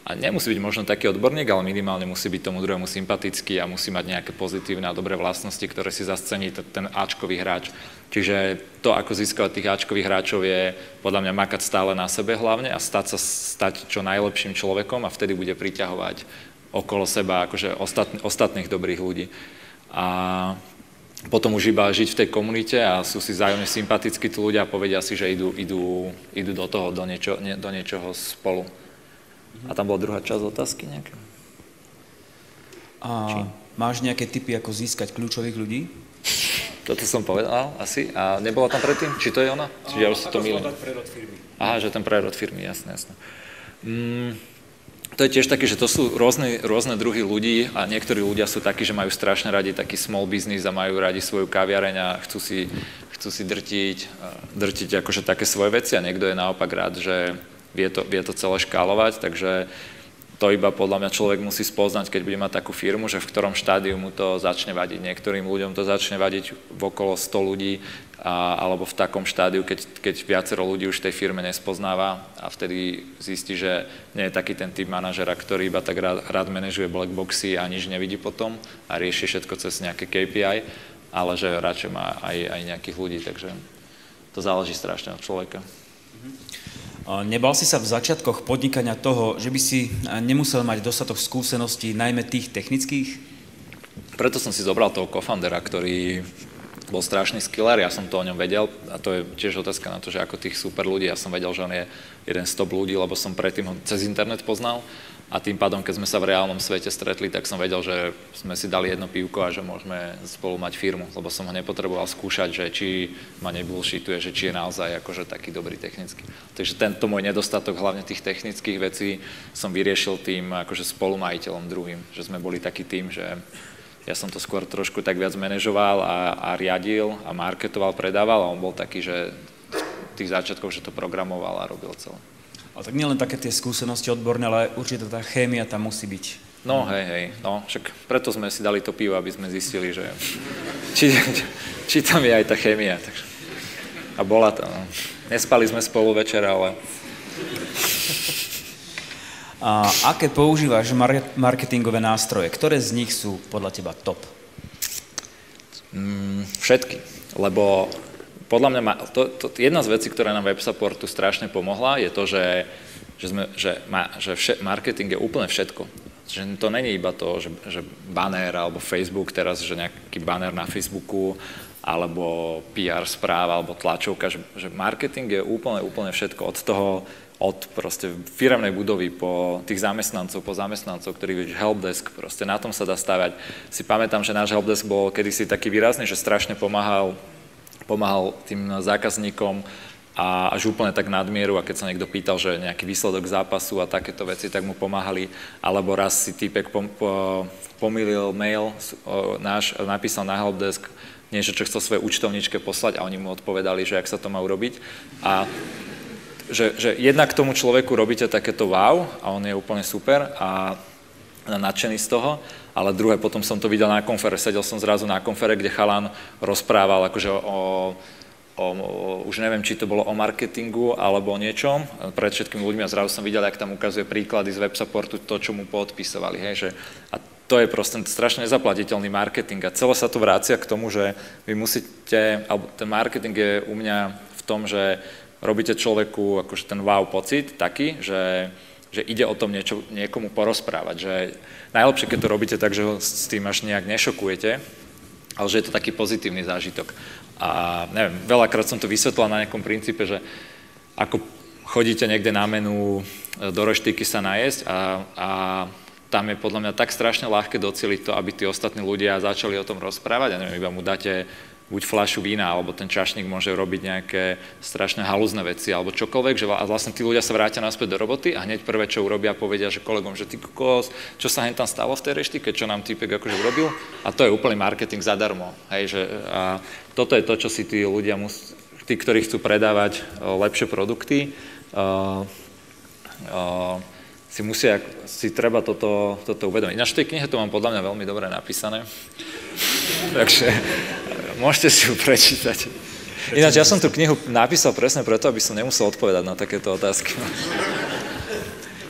B: A nemusí byť možno taký odborník, ale minimálne musí byť tomu druhému sympatický a musí mať nejaké pozitívne a dobré vlastnosti, ktoré si zascení ten áčkový hráč. Čiže to, ako získavať tých áčkových hráčov, je podľa mňa makať stále na sebe hlavne a stať čo najlepším človekom a vtedy bude priťahovať okolo seba akože ostatných dobrých ľudí. A potom už iba žiť v tej komunite a sú si vzájomne sympatickí tí ľudia a povedia si, že idú do toho, do niečoho spolu. A tam bola druhá časť otázky nejaká?
A: Máš nejaké tipy, ako získať kľúčových ľudí?
B: Toto som povedal asi. A nebola tam predtým? Či to je ona? Čiže ja už si to mýlim.
A: Prerod firmy.
B: Aha, že ten prerod firmy, jasné. To je tiež také, že to sú rôzne druhy ľudí a niektorí ľudia sú takí, že majú strašne radi taký small business a majú radi svoju kaviareň a chcú si drtiť akože také svoje veci a niekto je naopak rád, že vie to celé škálovať, takže to iba podľa mňa človek musí spoznať, keď bude mať takú firmu, že v ktorom štádiu mu to začne vadiť. Niektorým ľuďom to začne vadiť v okolo 100 ľudí alebo v takom štádiu, keď viacero ľudí už v tej firme nespoznáva a vtedy zistí, že nie je taký ten typ manažera, ktorý iba tak rád manažuje blackboxy a nič nevidí potom a rieši všetko cez nejaké KPI, ale že radšej má aj nejakých ľudí, takže to záleží strašne od človeka.
A: Nebal si sa v začiatkoch podnikania toho, že by si nemusel mať dostatok skúseností, najmä tých technických?
B: Preto som si zobral toho co-foundera, ktorý bol strašný skiller, ja som to o ňom vedel a to je tiež otázka na to, že ako tých super ľudí, ja som vedel, že on je jeden z top ľudí, lebo som predtým ho cez internet poznal a tým pádom, keď sme sa v reálnom svete stretli, tak som vedel, že sme si dali jedno pivko a že môžeme spolu mať firmu, lebo som ho nepotreboval skúšať, že či ma nebullshituje, že či je naozaj akože taký dobrý technicky. Takže tento môj nedostatok hlavne tých technických vecí som vyriešil tým akože spolumajiteľom druhým, že sme boli taký tým, že ja som to skôr trošku tak viac manažoval a riadil a marketoval, predával a on bol taký, že v tých začiatkoch, že to programoval a robil celé.
A: Ale tak nielen také tie skúsenosti odborné, ale určite tá chémia tam musí byť.
B: No hej, no však preto sme si dali to pivo, aby sme zistili, že či tam je aj tá chémia. Takže. A bola to, no. Nespali sme spolu večer, ale...
A: A aké používaš marketingové nástroje? Ktoré z nich sú podľa teba top?
B: Všetky, lebo podľa mňa jedna z vecí, ktorá nám WebSupportu strašne pomohla, je to, že marketing je úplne všetko. Že to není iba to, že banner alebo Facebook teraz, že nejaký banner na Facebooku alebo PR správa alebo tlačovka, že marketing je úplne všetko od proste firemnej budovy po tých zamestnancov, ktorí vieš, helpdesk, proste na tom sa dá stavať. Si pamätám, že náš helpdesk bol kedysi taký výrazný, že strašne pomáhal tým zákazníkom a až úplne tak nadmieru, a keď sa niekto pýtal, že nejaký výsledok zápasu a takéto veci, tak mu pomáhali. Alebo raz si týpek pomýlil mail náš, napísal na helpdesk niečo, čo chcel svoje účtovničke poslať a oni mu odpovedali, že jak sa to má urobiť. A že jednak tomu človeku robíte takéto wow a on je úplne super a nadšený z toho, ale druhé, potom som to videl na konfere, sedel som zrazu na konfere, kde chalan rozprával akože už neviem, či to bolo o marketingu alebo o niečom, pred všetkými ľuďmi a zrazu som videl, jak tam ukazuje príklady z WebSupportu, to, čo mu poodpisovali, hej, že a to je proste strašne nezaplatiteľný marketing a celé sa to vrácia k tomu, že vy musíte, alebo ten marketing je u mňa v tom, že robíte človeku akože ten wow pocit taký, že ide o tom niekomu porozprávať, že najlepšie, keď to robíte tak, že ho s tým až nejak nešokujete, ale že je to taký pozitívny zážitok. A neviem, veľakrát som to vysvetlil na nejakom princípe, že ako chodíte niekde na menu do roštíky sa najesť a tam je podľa mňa tak strašne ľahké docieliť to, aby tí ostatní ľudia začali o tom rozprávať. A neviem, iba mu dáte buď fľašu vína, alebo ten čašník môže robiť nejaké strašné halúzne veci, alebo čokoľvek, že vlastne tí ľudia sa vrátia naspäť do roboty a hneď prvé, čo urobia, povedia, že kolegom, že ty kokos, čo sa hen tam stalo v tej reštike, čo nám týpek akože urobil, a to je úplný marketing zadarmo, hej, že a toto je to, čo si tí ľudia tí, ktorí chcú predávať lepšie produkty, si treba toto uvedomiť. Ináč v tej knihe to mám podľa mňa veľmi dobre napísané, takže môžete si ju prečítať. Ináč ja som tú knihu napísal presne preto, aby som nemusel odpovedať na takéto otázky.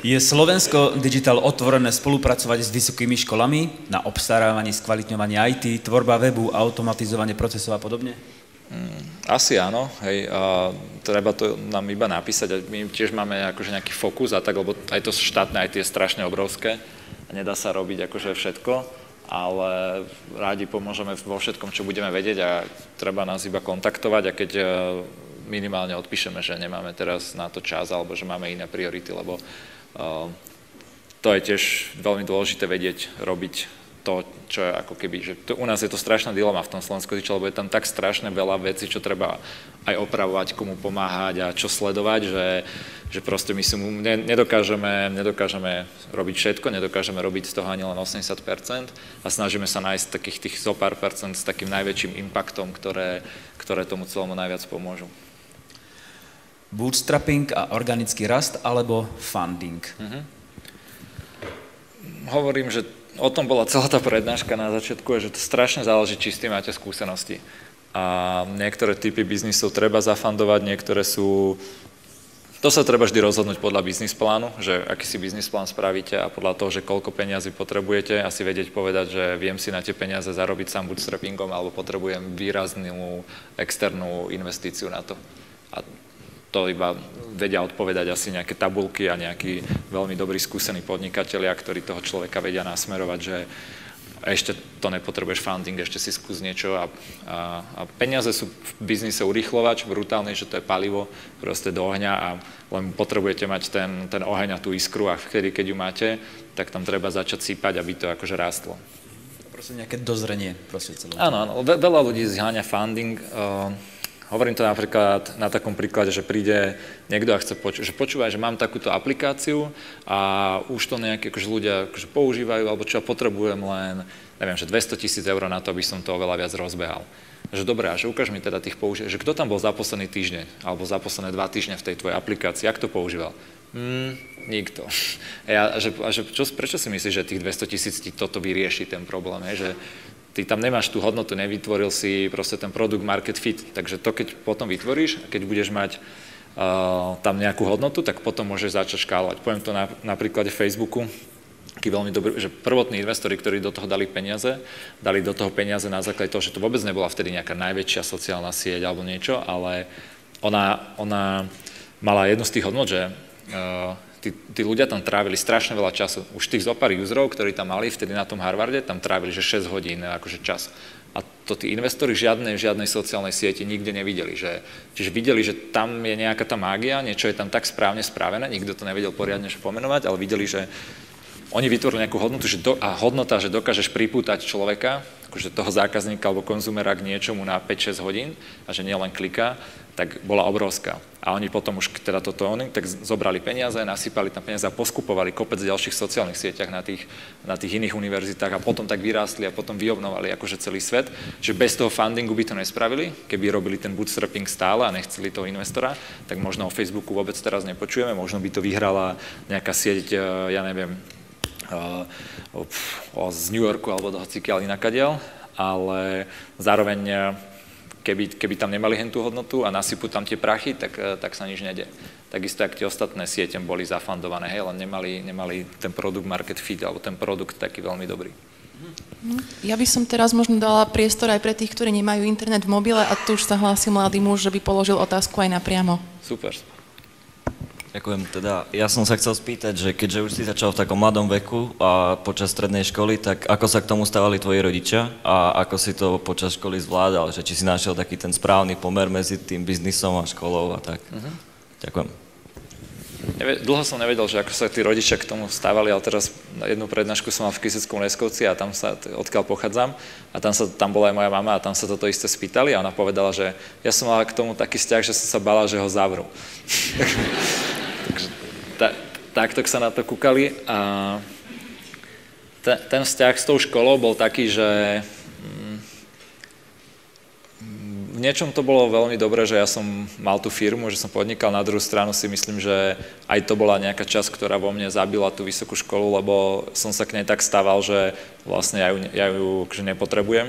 A: Je Slovensko Digital otvorené spolupracovať s vysokými školami na obstarávanie, skvalitňovanie IT, tvorba webu, automatizovanie procesov a podobne?
B: Asi áno, hej, treba to nám iba napísať a my tiež máme akože nejaký fokus a tak, lebo aj to štátne IT je strašne obrovské a nedá sa robiť akože všetko, ale rádi pomôžeme vo všetkom, čo budeme vedieť a treba nás iba kontaktovať a keď minimálne odpíšeme, že nemáme teraz na to čas alebo že máme iné priority, lebo to je tiež veľmi dôležité vedieť robiť to, čo je ako keby, že u nás je to strašná dilema v tom Slovensku, lebo je tam tak strašne veľa vecí, čo treba aj opravovať, komu pomáhať a čo sledovať, že proste my si nedokážeme robiť všetko, nedokážeme robiť z toho ani len 80% a snažíme sa nájsť takých tých zo pár percent s takým najväčším impactom, ktoré tomu celému najviac pomôžu.
A: Bootstrapping a organický rast alebo funding?
B: Hovorím, že o tom bola celá tá prednáška na začiatku, že to strašne záleží, či s tým máte skúsenosti. A niektoré typy biznisov treba zafundovať, niektoré sú... To sa treba vždy rozhodnúť podľa biznis plánu, že aký si biznis plán spravíte a podľa toho, že koľko peniazy potrebujete, asi vedieť povedať, že viem si na tie peniaze zarobiť sám bootstrappingom alebo potrebujem výraznú externú investíciu na to. A to iba vedia odpovedať asi nejaké tabulky a nejakí veľmi dobrí skúsení podnikatelia, ktorí toho človeka vedia nasmerovať, že ešte to nepotrebuješ funding, ešte si skús niečo a peniaze sú v biznise urýchlovač, brutálne, že to je palivo proste do ohňa a len potrebujete mať ten oheň a tú iskru a vtedy, keď ju máte, tak tam treba začať sypať, aby to akože rástlo.
A: Proste nejaké dozrenie proste celé.
B: Áno, veľa ľudí zháňa funding. Hovorím to napríklad na takom príklade, že príde niekto a chce počúvaj, že mám takúto aplikáciu a už to nejaké akože ľudia akože používajú, alebo čo ja potrebujem len, neviem, že 200 000 eur na to, aby som to oveľa viac rozbehal. Že dobré, a že ukáž mi teda tých používateľov, že kto tam bol za posledný týždeň, alebo za posledné 2 týždne v tej tvojej aplikácii, jak to používal. Nikto. Prečo si myslíš, že tých 200 000 ti toto vyrieši ten problém? Že ty tam nemáš tú hodnotu, nevytvoril si proste ten product market fit. Takže to, keď potom vytvoríš, a keď budeš mať tam nejakú hodnotu, tak potom môžeš začať škálovať. Poviem to na príklade Facebooku, taký veľmi dobrý, že prvotní investori, ktorí do toho dali do toho peniaze na základe toho, že to vôbec nebola vtedy nejaká najväčšia sociálna sieť alebo niečo, ale ona mala jednu z tých hodnot, že tí ľudia tam trávili strašne veľa času. Už tých zopár userov, ktorí tam mali vtedy na tom Harvarde, tam trávili, že 6 hodín akože čas. A to tí investori v žiadnej sociálnej sieti nikde nevideli. Čiže videli, že tam je nejaká tá mágia, niečo je tam tak správne spravené, nikto to nevedel poriadne pomenovať, ale videli, že oni vytvorili nejakú hodnotu, a hodnota, že dokážeš pripútať človeka, akože toho zákazníka alebo konzumera k niečomu na 5-6 hodín a že nielen kliká, tak bola obrovská. A oni potom už teda tak zobrali peniaze, nasypali tam peniaze a poskupovali kopec ďalších sociálnych sieťach na tých iných univerzitách a potom tak vyrástli a potom vyobnovali akože celý svet. Že bez toho fundingu by to nespravili, keby robili ten bootstrapping stále a nechceli toho investora, tak možno o Facebooku vôbec teraz nepočujeme, možno by to vyhrala nejaká sieť, ja neviem, z New Yorku alebo do hocikiaľ inakadiaľ, ale zároveň keby tam nemali tú hodnotu a nasypú tam tie prachy, tak sa nič nedie. Takisto, ak tie ostatné siete boli zafundované, len nemali ten produkt market fit alebo ten produkt taký veľmi dobrý.
C: Ja by som teraz možno dala priestor aj pre tých, ktorí nemajú internet v mobile a tu už sa hlási mladý muž, že by položil otázku aj napriamo.
B: Super.
D: Ďakujem. Teda ja som sa chcel spýtať, že keďže už si začal v takom mladom veku a počas strednej školy, tak ako sa k tomu stávali tvoji rodičia a ako si to počas školy zvládal, že či si našiel taký ten správny pomer medzi tým biznisom a školou a tak. Ďakujem.
B: Dlho som nevedel, že ako sa tí rodičia k tomu stávali, ale teraz jednu prednášku som mal v Kyseckom Leskovci a tam odkiaľ pochádzam a tam bola aj moja mama a tam sa toto isté spýtali a ona povedala, že ja som mala k tomu taký vzťah, že som sa bala, že ho zavrú. Takže takto sa na to kúkali a ten vzťah s tou školou bol taký, že v niečom to bolo veľmi dobré, že ja som mal tú firmu, že som podnikal, na druhú stranu si myslím, že aj to bola nejaká časť, ktorá vo mne zabila tú vysokú školu, lebo som sa k nej tak stával, že vlastne ja ju nepotrebujem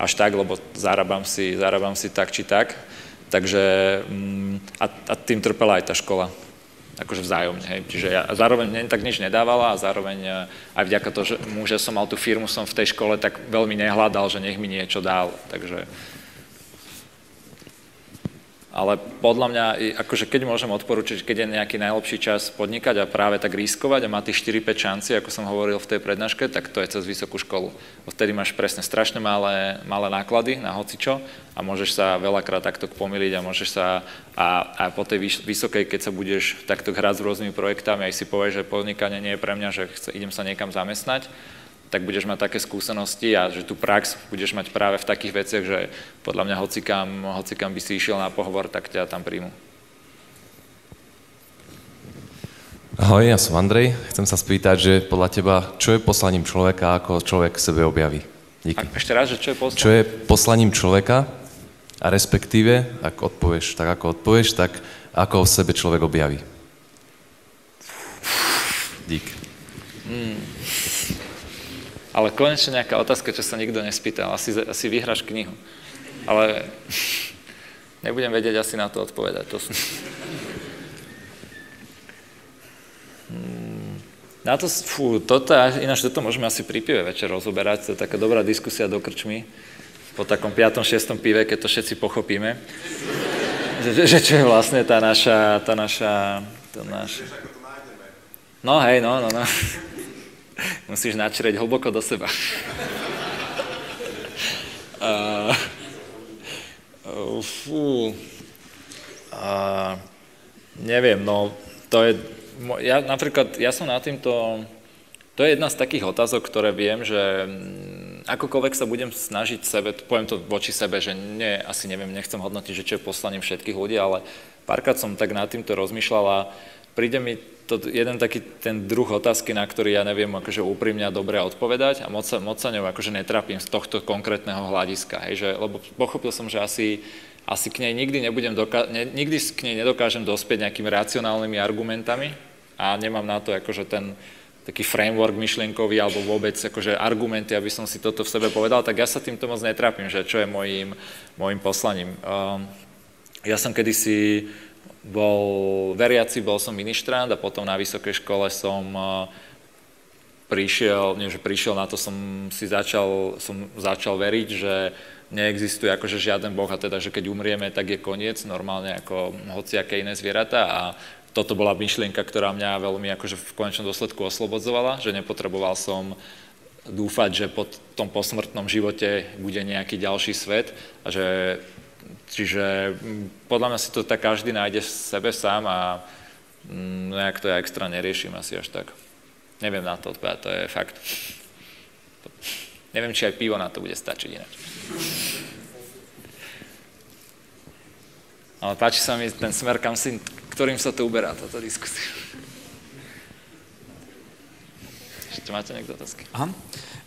B: až tak, lebo zarábam si tak či tak, takže a tým trpela aj tá škola. Akože vzájomne, hej. Čiže ja zároveň tak nič nedávala a zároveň aj vďaka tomu, že som mal tú firmu, som v tej škole tak veľmi nehľadal, že nech mi niečo dal, takže... Ale podľa mňa, akože keď môžem odporučiť, keď je nejaký najlepší čas podnikať a práve tak riskovať a mať tých 4-5 šanci, ako som hovoril v tej prednáške, tak to je cez vysokú školu. Vtedy máš presne strašne malé náklady na hocičo a môžeš sa veľakrát takto pomýliť a môžeš sa a po tej vysokej, keď sa budeš takto hrať s rôznymi projektami, aj si povieš, že podnikanie nie je pre mňa, že idem sa niekam zamestnať, tak budeš mať také skúsenosti a že tú prax budeš mať práve v takých veciach, že podľa mňa hocikam by si išiel na pohovor, tak ťa tam príjmu.
E: Ahoj, ja som Andrej. Chcem sa spýtať, že podľa teba, čo je poslaním človeka, ako človek sebe objaví? Díky.
B: Ešte raz, že čo je poslaním?
E: Čo je poslaním človeka a respektíve, ak odpovieš, tak ako o sebe človek objaví? Dík.
B: Ale konečne nejaká otázka, čo sa nikto nespýtal. Asi vyhráš knihu. Ale nebudem vedieť asi na to odpovedať. Toto môžeme asi pri pive večer rozoberať. To je taká dobrá diskusia do krčmy. Po takom 5. 6. pive, keď to všetci pochopíme. že čo je vlastne tá naša... No hej, no. Musíš načrieť hlboko do seba. Neviem, no to je... Ja som na týmto... To je jedna z takých otázok, ktoré viem, že akokoľvek sa budem snažiť sebe, poviem to voči sebe, že asi neviem, nechcem hodnotiť, že čo je poslaním všetkých ľudí, ale párkrát som tak nad týmto rozmýšľal a príde mi to jeden taký ten druh otázky, na ktorý ja neviem akože úprimne a dobre odpovedať a moc sa ňou akože netrápim z tohto konkrétneho hľadiska, hej, lebo pochopil som, že asi k nej nikdy k nej nedokážem dospieť nejakými racionálnymi argumentami, a nemám na to akože ten taký framework myšlienkový alebo vôbec akože argumenty, aby som si toto v sebe povedal, tak ja sa týmto moc netrápim, že čo je mojím poslaním. Ja som kedysi bol veriaci, bol som ministrant a potom na vysokej škole som prišiel na to, som začal veriť, že neexistuje akože žiaden boh a teda, že keď umrieme, tak je koniec, normálne ako hociaké iné zvieratá a toto bola myšlienka, ktorá mňa veľmi akože v konečnom dôsledku oslobodzovala, že nepotreboval som dúfať, že po tom posmrtnom živote bude nejaký ďalší svet a čiže podľa mňa si to tak každý nájde v sebe sám a nejak to ja extra neriešim asi až tak. Neviem na to odpovedať, to je fakt. Neviem, či aj pivo na to bude stačiť ináč. Ale páči sa mi ten smer, ktorým sa to uberá, táto diskusia. Ešte máte niekto otázky?
A: Aha.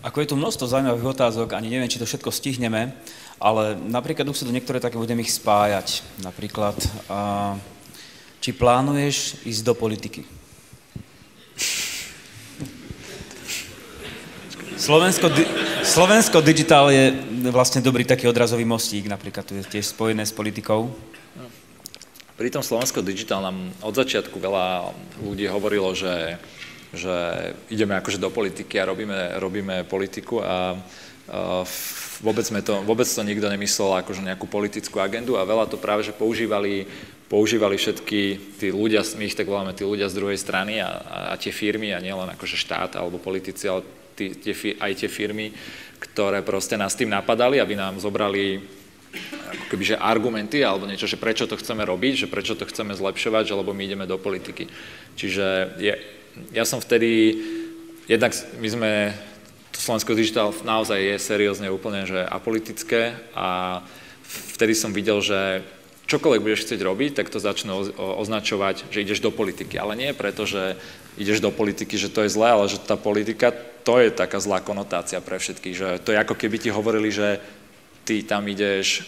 A: Ako je tu množstvo zaujímavých otázok, ani neviem, či to všetko stihneme, ale napríklad už sú tu niektoré také, budem ich spájať. Napríklad, či plánuješ ísť do politiky? Slovensko Digital je vlastne dobrý taký odrazový mostík, napríklad tu je tiež spojené s politikou.
B: Pri tom Slovensko Digital nám od začiatku veľa ľudí hovorilo, že ideme akože do politiky a robíme politiku a vôbec to nikto nemyslel akože nejakú politickú agendu a veľa to práve, že používali všetky tí ľudia, my ich tak voláme, tí ľudia z druhej strany a tie firmy a nielen akože štát alebo politici, ale aj tie firmy, ktoré proste nás tým napadali, aby nám zobrali ako kebyže argumenty alebo niečo, že prečo to chceme robiť, že prečo to chceme zlepšovať, že lebo my ideme do politiky. Čiže ja som vtedy, jednak my sme, to Slovensko Digital naozaj je seriózne úplne, že apolitické a vtedy som videl, že čokoľvek budeš chcieť robiť, tak to začnú označovať, že ideš do politiky. Ale nie preto, že ideš do politiky, že to je zlé, ale že tá politika, to je taká zlá konotácia pre všetkých. Že to je ako keby ti hovorili, že ty tam ideš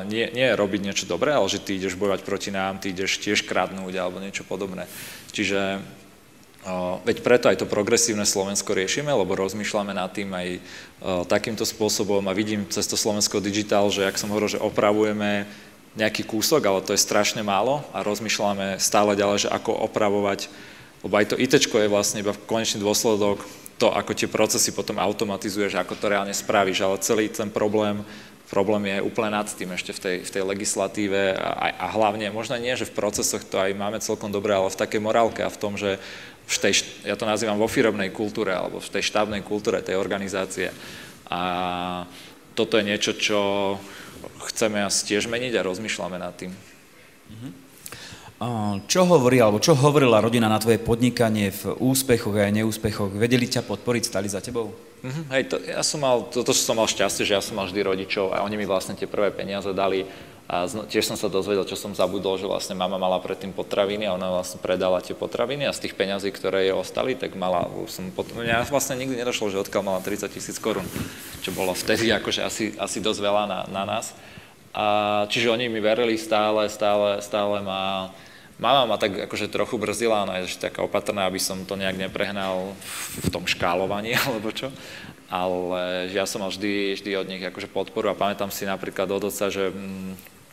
B: nie robiť niečo dobré, ale že ty ideš bojovať proti nám, ty ideš tiež kradnúť alebo niečo podobné. Čiže veď preto aj to progresívne Slovensko riešime, lebo rozmýšľame nad tým aj takýmto spôsobom a vidím cez to Slovensko Digital, že ak som hovoril, že opravujeme nejaký kúsok, ale to je strašne málo a rozmýšľame stále ďalej, že ako opravovať, lebo aj to ITčko je vlastne iba konečný dôsledok to, ako tie procesy potom automatizuješ, ako to reálne spravíš, ale celý ten problém je úplne nad tým ešte v tej legislatíve a hlavne, možno nie, že v procesoch to aj máme celkom dobre, ale v takej morálke a v tom, že ja to nazývam vo firemnej kultúre alebo v tej štábnej kultúre tej organizácie. A toto je niečo, čo chceme asi tiež meniť a rozmýšľame nad tým.
A: Čo hovorila rodina na tvoje podnikanie v úspechoch a neúspechoch? Vedeli ťa podporiť, stali za tebou?
B: Hej, toto som mal šťastie, že ja som mal vždy rodičov a oni mi vlastne tie prvé peniaze dali a tiež som sa dozvedel, čo som zabudol, že vlastne mama mala predtým potraviny a ona vlastne predala tie potraviny a z tých peňazí, ktoré jej ostali, tak mňa vlastne nikdy nedošlo, že odkiaľ mala 30 000 korún, čo bolo vtedy akože asi dosť veľa na nás. A čiže oni mi verili stále mama ma tak akože trochu brzdila, ona je taká opatrná, aby som to nejak neprehnal v tom škálovaní alebo čo. Ale ja som mal vždy od nich akože podporu a pamätám si napríklad od otca, že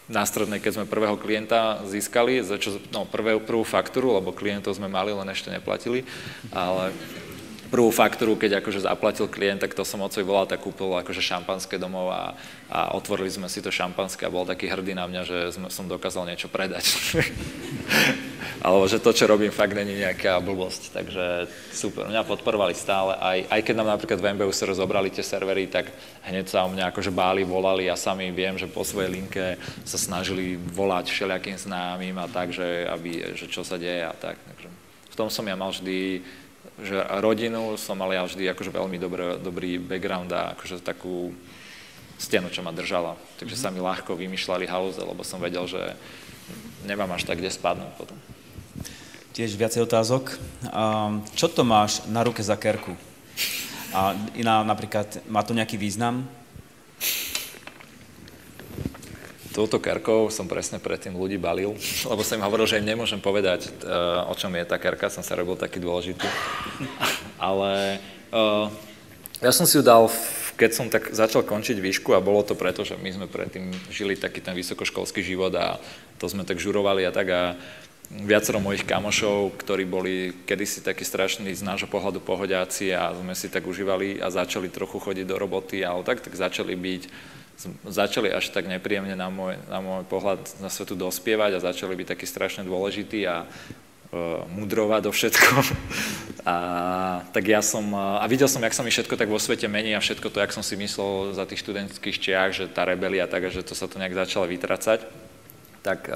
B: na strednej, keď sme prvého klienta získali, prvú faktúru, lebo klientov sme mali, len ešte neplatili, ale prvú faktúru, keď akože zaplatil klient, tak to som otcovi volal, tak kúpil akože šampanské domov a otvorili sme si to šampanské a bol taký hrdý na mňa, že som dokázal niečo predať. Alebo že to, čo robím, fakt není nejaká blbosť, takže super. Mňa podporovali stále, aj keď nám napríklad v MBU sa rozobrali tie servery, tak hneď sa o mňa akože báli, volali a sami viem, že po svojej linke sa snažili volať všelijakým známym a tak, že čo sa deje a tak. Takže v tom som ja mal vždy, že rodinu som mal ja vždy akože veľmi dobrý background a akože takú stenu, čo ma držala. Takže sa mi ľahko vymýšľali halúze, lebo som vedel, že nemám až tak kde spadnúť potom.
A: Tiež viacej otázok. Čo to máš na ruke za kerku? A napríklad, má to nejaký význam?
B: touto kerkou som presne predtým ľudí balil, lebo som im hovoril, že im nemôžem povedať, o čom je tá kerka, som sa robil taký dôležitý. Ale ja som si ju dal, keď som tak začal končiť výšku a bolo to preto, že my sme predtým žili taký ten vysokoškolský život a to sme tak žurovali a tak a viacero mojich kamošov, ktorí boli kedysi takí strašní z nášho pohľadu pohodiaci a sme si tak užívali a začali trochu chodiť do roboty a tak začali až tak nepríjemne na môj pohľad na svetu dospievať a začali byť takí strašne dôležití a mudrovať do všetko. Tak ja som, a videl som, jak sa mi všetko tak vo svete mení a všetko to, jak som si myslel za tých študentských čiach, že tá rebelia tak, že to sa to nejak začalo vytracať, tak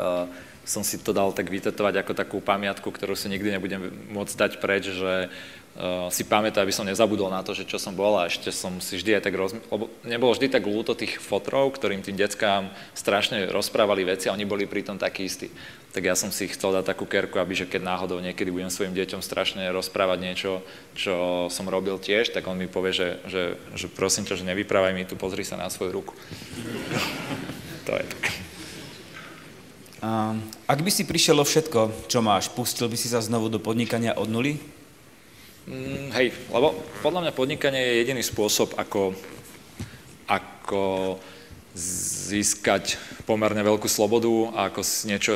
B: som si to dal tak vytetovať ako takú pamiatku, ktorú si nikdy nebudem môcť dať preč, že si pamätám, aby som nezabudol na to, že čo som bol a ešte som si vždy aj tak lebo nebolo vždy tak ľúto tých fotrov, ktorým tým deckám strašne rozprávali veci a oni boli pritom takí istí. Tak ja som si chcel dať takú kerku, aby že keď náhodou niekedy budem svojim deťom strašne rozprávať niečo, čo som robil tiež, tak on mi povie, že prosím ťa, že nevyprávaj mi tu, pozri sa na svoju ruku. To je tak.
A: Ak by si prišiel o všetko, čo máš, pustil by si sa znovu do podnikania od nuly?
B: Hej, lebo podľa mňa podnikanie je jediný spôsob, ako získať pomerne veľkú slobodu a ako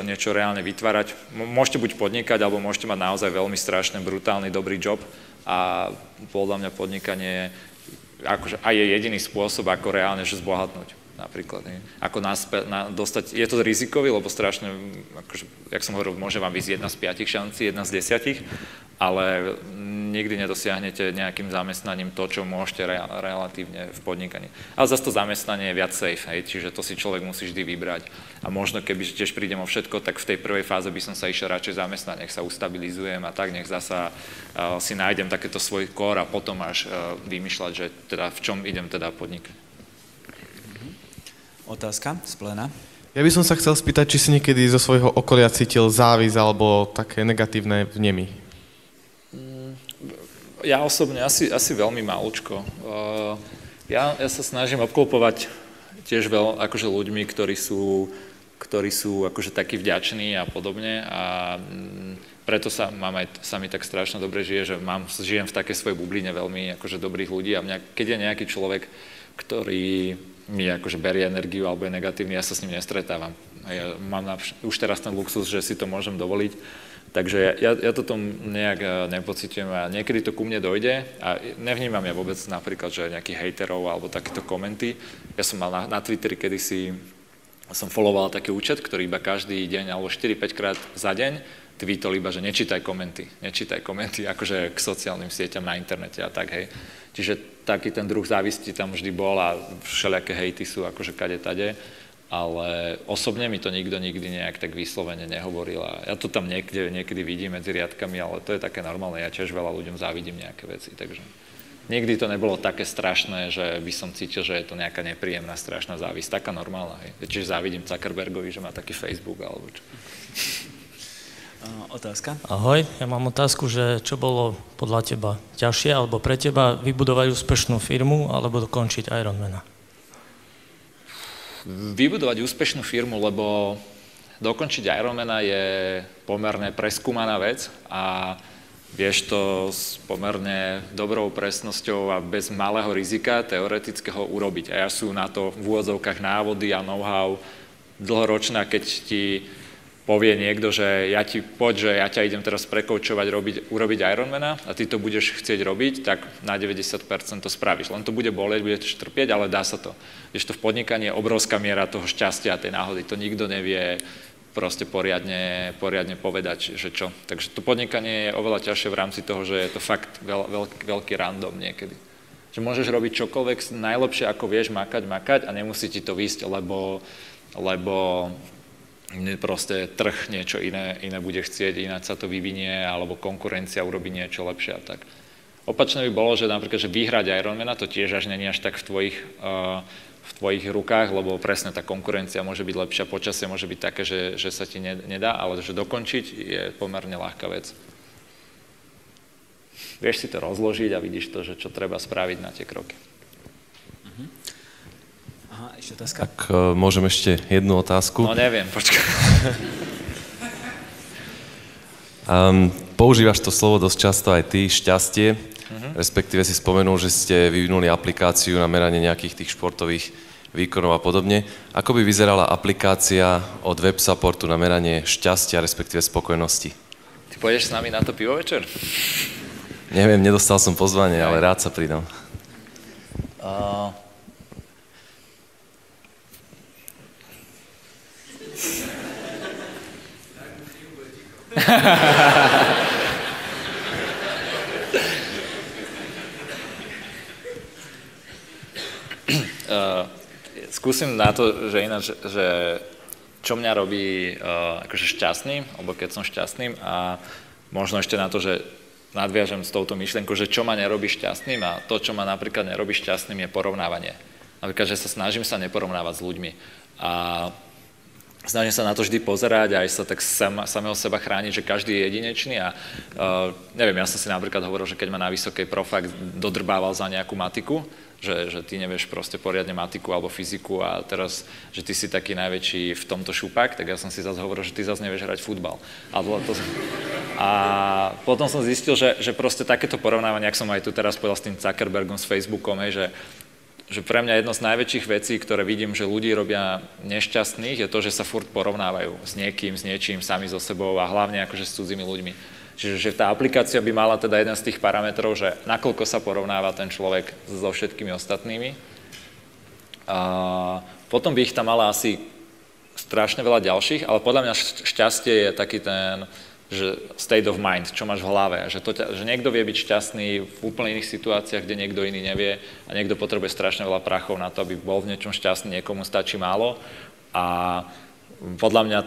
B: niečo reálne vytvárať. Môžete buď podnikať, alebo môžete mať naozaj veľmi strašný, brutálny, dobrý job a podľa mňa podnikanie je jediný spôsob, ako reálne zbohatnúť. Napríklad, ako dostať, je to rizikový, lebo strašne, akože, jak som hovoril, môže vám ísť 1 z 5 šancí, 1 z 10, ale nikdy nedosiahnete nejakým zamestnaním to, čo môžete relatívne v podnikaní. Ale zase to zamestnanie je viac safe, hej, čiže to si človek musí vždy vybrať. A možno keby tiež prídem o všetko, tak v tej prvej fáze by som sa išiel radšej zamestnať, nech sa ustabilizujem a tak, nech zasa si nájdem takéto svoj core a potom až vymýšľať, že teda v čom idem teda podnikať.
A: Otázka z pléna.
F: Ja by som sa chcel spýtať, či si niekedy zo svojho okolia cítil závisť alebo také negatívne vnemy.
B: Ja osobne asi veľmi málučko. Ja sa snažím obklopovať tiež akože ľuďmi, ktorí sú akože takí vďační a podobne a preto sa mi tak strašne dobre žije, že žijem v takej svojej bubline veľmi akože dobrých ľudí a keď je nejaký človek, ktorý mi akože berie energiu alebo je negatívny, ja sa s ním nestretávam. Ja mám už teraz ten luxus, že si to môžem dovoliť, takže ja toto nejak nepociťujem a niekedy to ku mne dojde a nevnímam ja vôbec napríklad, že nejakých hejterov alebo takéto komenty. Ja som mal na Twitteri kedysi, som followoval taký účet, ktorý iba každý deň alebo 4-5 krát za deň tweetol iba, že nečítaj komenty akože k sociálnym sieťam na internete a tak, hej. Čiže taký ten druh závisti tam vždy bol a všelijaké hejty sú akože kade tade, ale osobne mi to nikdy nejak tak vyslovene nehovoril a ja to tam niekedy vidím medzi riadkami, ale to je také normálne, ja tiež veľa ľuďom závidím nejaké veci, takže nikdy to nebolo také strašné, že by som cítil, že je to nejaká nepríjemná, strašná závisť, taká normálna, hej. Čiže závidím Zuckerbergovi, že má taký Facebook alebo čo.
A: Otázka?
G: Ahoj, ja mám otázku, že čo bolo podľa teba ťažšie alebo pre teba vybudovať úspešnú firmu alebo dokončiť Ironmana?
B: Vybudovať úspešnú firmu, lebo dokončiť Ironmana je pomerne preskúmaná vec a vieš to s pomerne dobrou presnosťou a bez malého rizika teoretického urobiť. A ja sú na to v úvodzovkách návody a know-how dlhoročná, keď ti povie niekto, že ja ťa idem teraz prekoučovať, urobiť Ironmana a ty to budeš chcieť robiť, tak na 90% to spravíš. Len to bude bolieť, budeš trpieť, ale dá sa to. Ešte v podnikaní je obrovská miera toho šťastia a tej náhody. To nikto nevie proste poriadne povedať, že čo. Takže to podnikanie je oveľa ťažšie v rámci toho, že je to fakt veľký random niekedy. Že môžeš robiť čokoľvek najlepšie, ako vieš makať a nemusí ti to výsť, lebo proste trh niečo iné bude chcieť, ináč sa to vyvinie, alebo konkurencia urobí niečo lepšie a tak. Opačne by bolo, že napríklad, že vyhrať Ironmana, to tiež až není až tak v tvojich rukách, lebo presne tá konkurencia môže byť lepšia, počasie môže byť také, že sa ti nedá, ale že dokončiť je pomerne ľahká vec. Vieš si to rozložiť a vidíš to, že čo treba spraviť na tie kroky.
A: Aha, ešte Ešte otázka?
E: Tak môžem ešte jednu otázku.
B: No neviem, počkaj.
E: Používaš to slovo dosť často aj ty, šťastie, respektíve si spomenul, že ste vyvinuli aplikáciu na meranie nejakých tých športových výkonov a podobne. Ako by vyzerala aplikácia od web supportu na meranie šťastia, respektíve spokojnosti?
B: Ty pôjdeš s nami na to pivo večer?
E: Neviem, nedostal som pozvanie, ale rád sa pridám.
B: Skúsim na to, že ináč, že čo mňa robí akože šťastným, alebo keď som šťastným a možno ešte na to, že nadviažem s touto myšlienkou, že čo ma nerobí šťastným a to, čo ma napríklad nerobí šťastným je porovnávanie. Napríklad, že sa snažím sa neporovnávať s ľuďmi a snažím sa na to vždy pozerať a aj sa tak samého seba chrániť, že každý je jedinečný a neviem, ja som si napríklad hovoril, že keď ma na vysokej profák dodrbával za nejakú matiku, že ty nevieš proste poriadne matiku alebo fyziku a teraz, že ty si taký najväčší v tomto šupák, tak ja som si zase hovoril, že ty zase nevieš hrať futbal. A potom som zistil, že proste takéto porovnávanie, ak som aj tu teraz povedal s tým Zuckerbergom, s Facebookom, že pre mňa jedno z najväčších vecí, ktoré vidím, že ľudí robia nešťastných, je to, že sa furt porovnávajú s niekým, s niečím, sami so sebou a hlavne akože s cudzými ľuďmi. Čiže že tá aplikácia by mala teda jeden z tých parametrov, že nakoľko sa porovnáva ten človek so všetkými ostatnými. A potom by ich tam mala asi strašne veľa ďalších, ale podľa mňa šťastie je taký ten, že state of mind, čo máš v hlave. Že niekto vie byť šťastný v úplne iných situáciách, kde niekto iný nevie a niekto potrebuje strašne veľa prachov na to, aby bol v niečom šťastný, niekomu stačí málo. A podľa mňa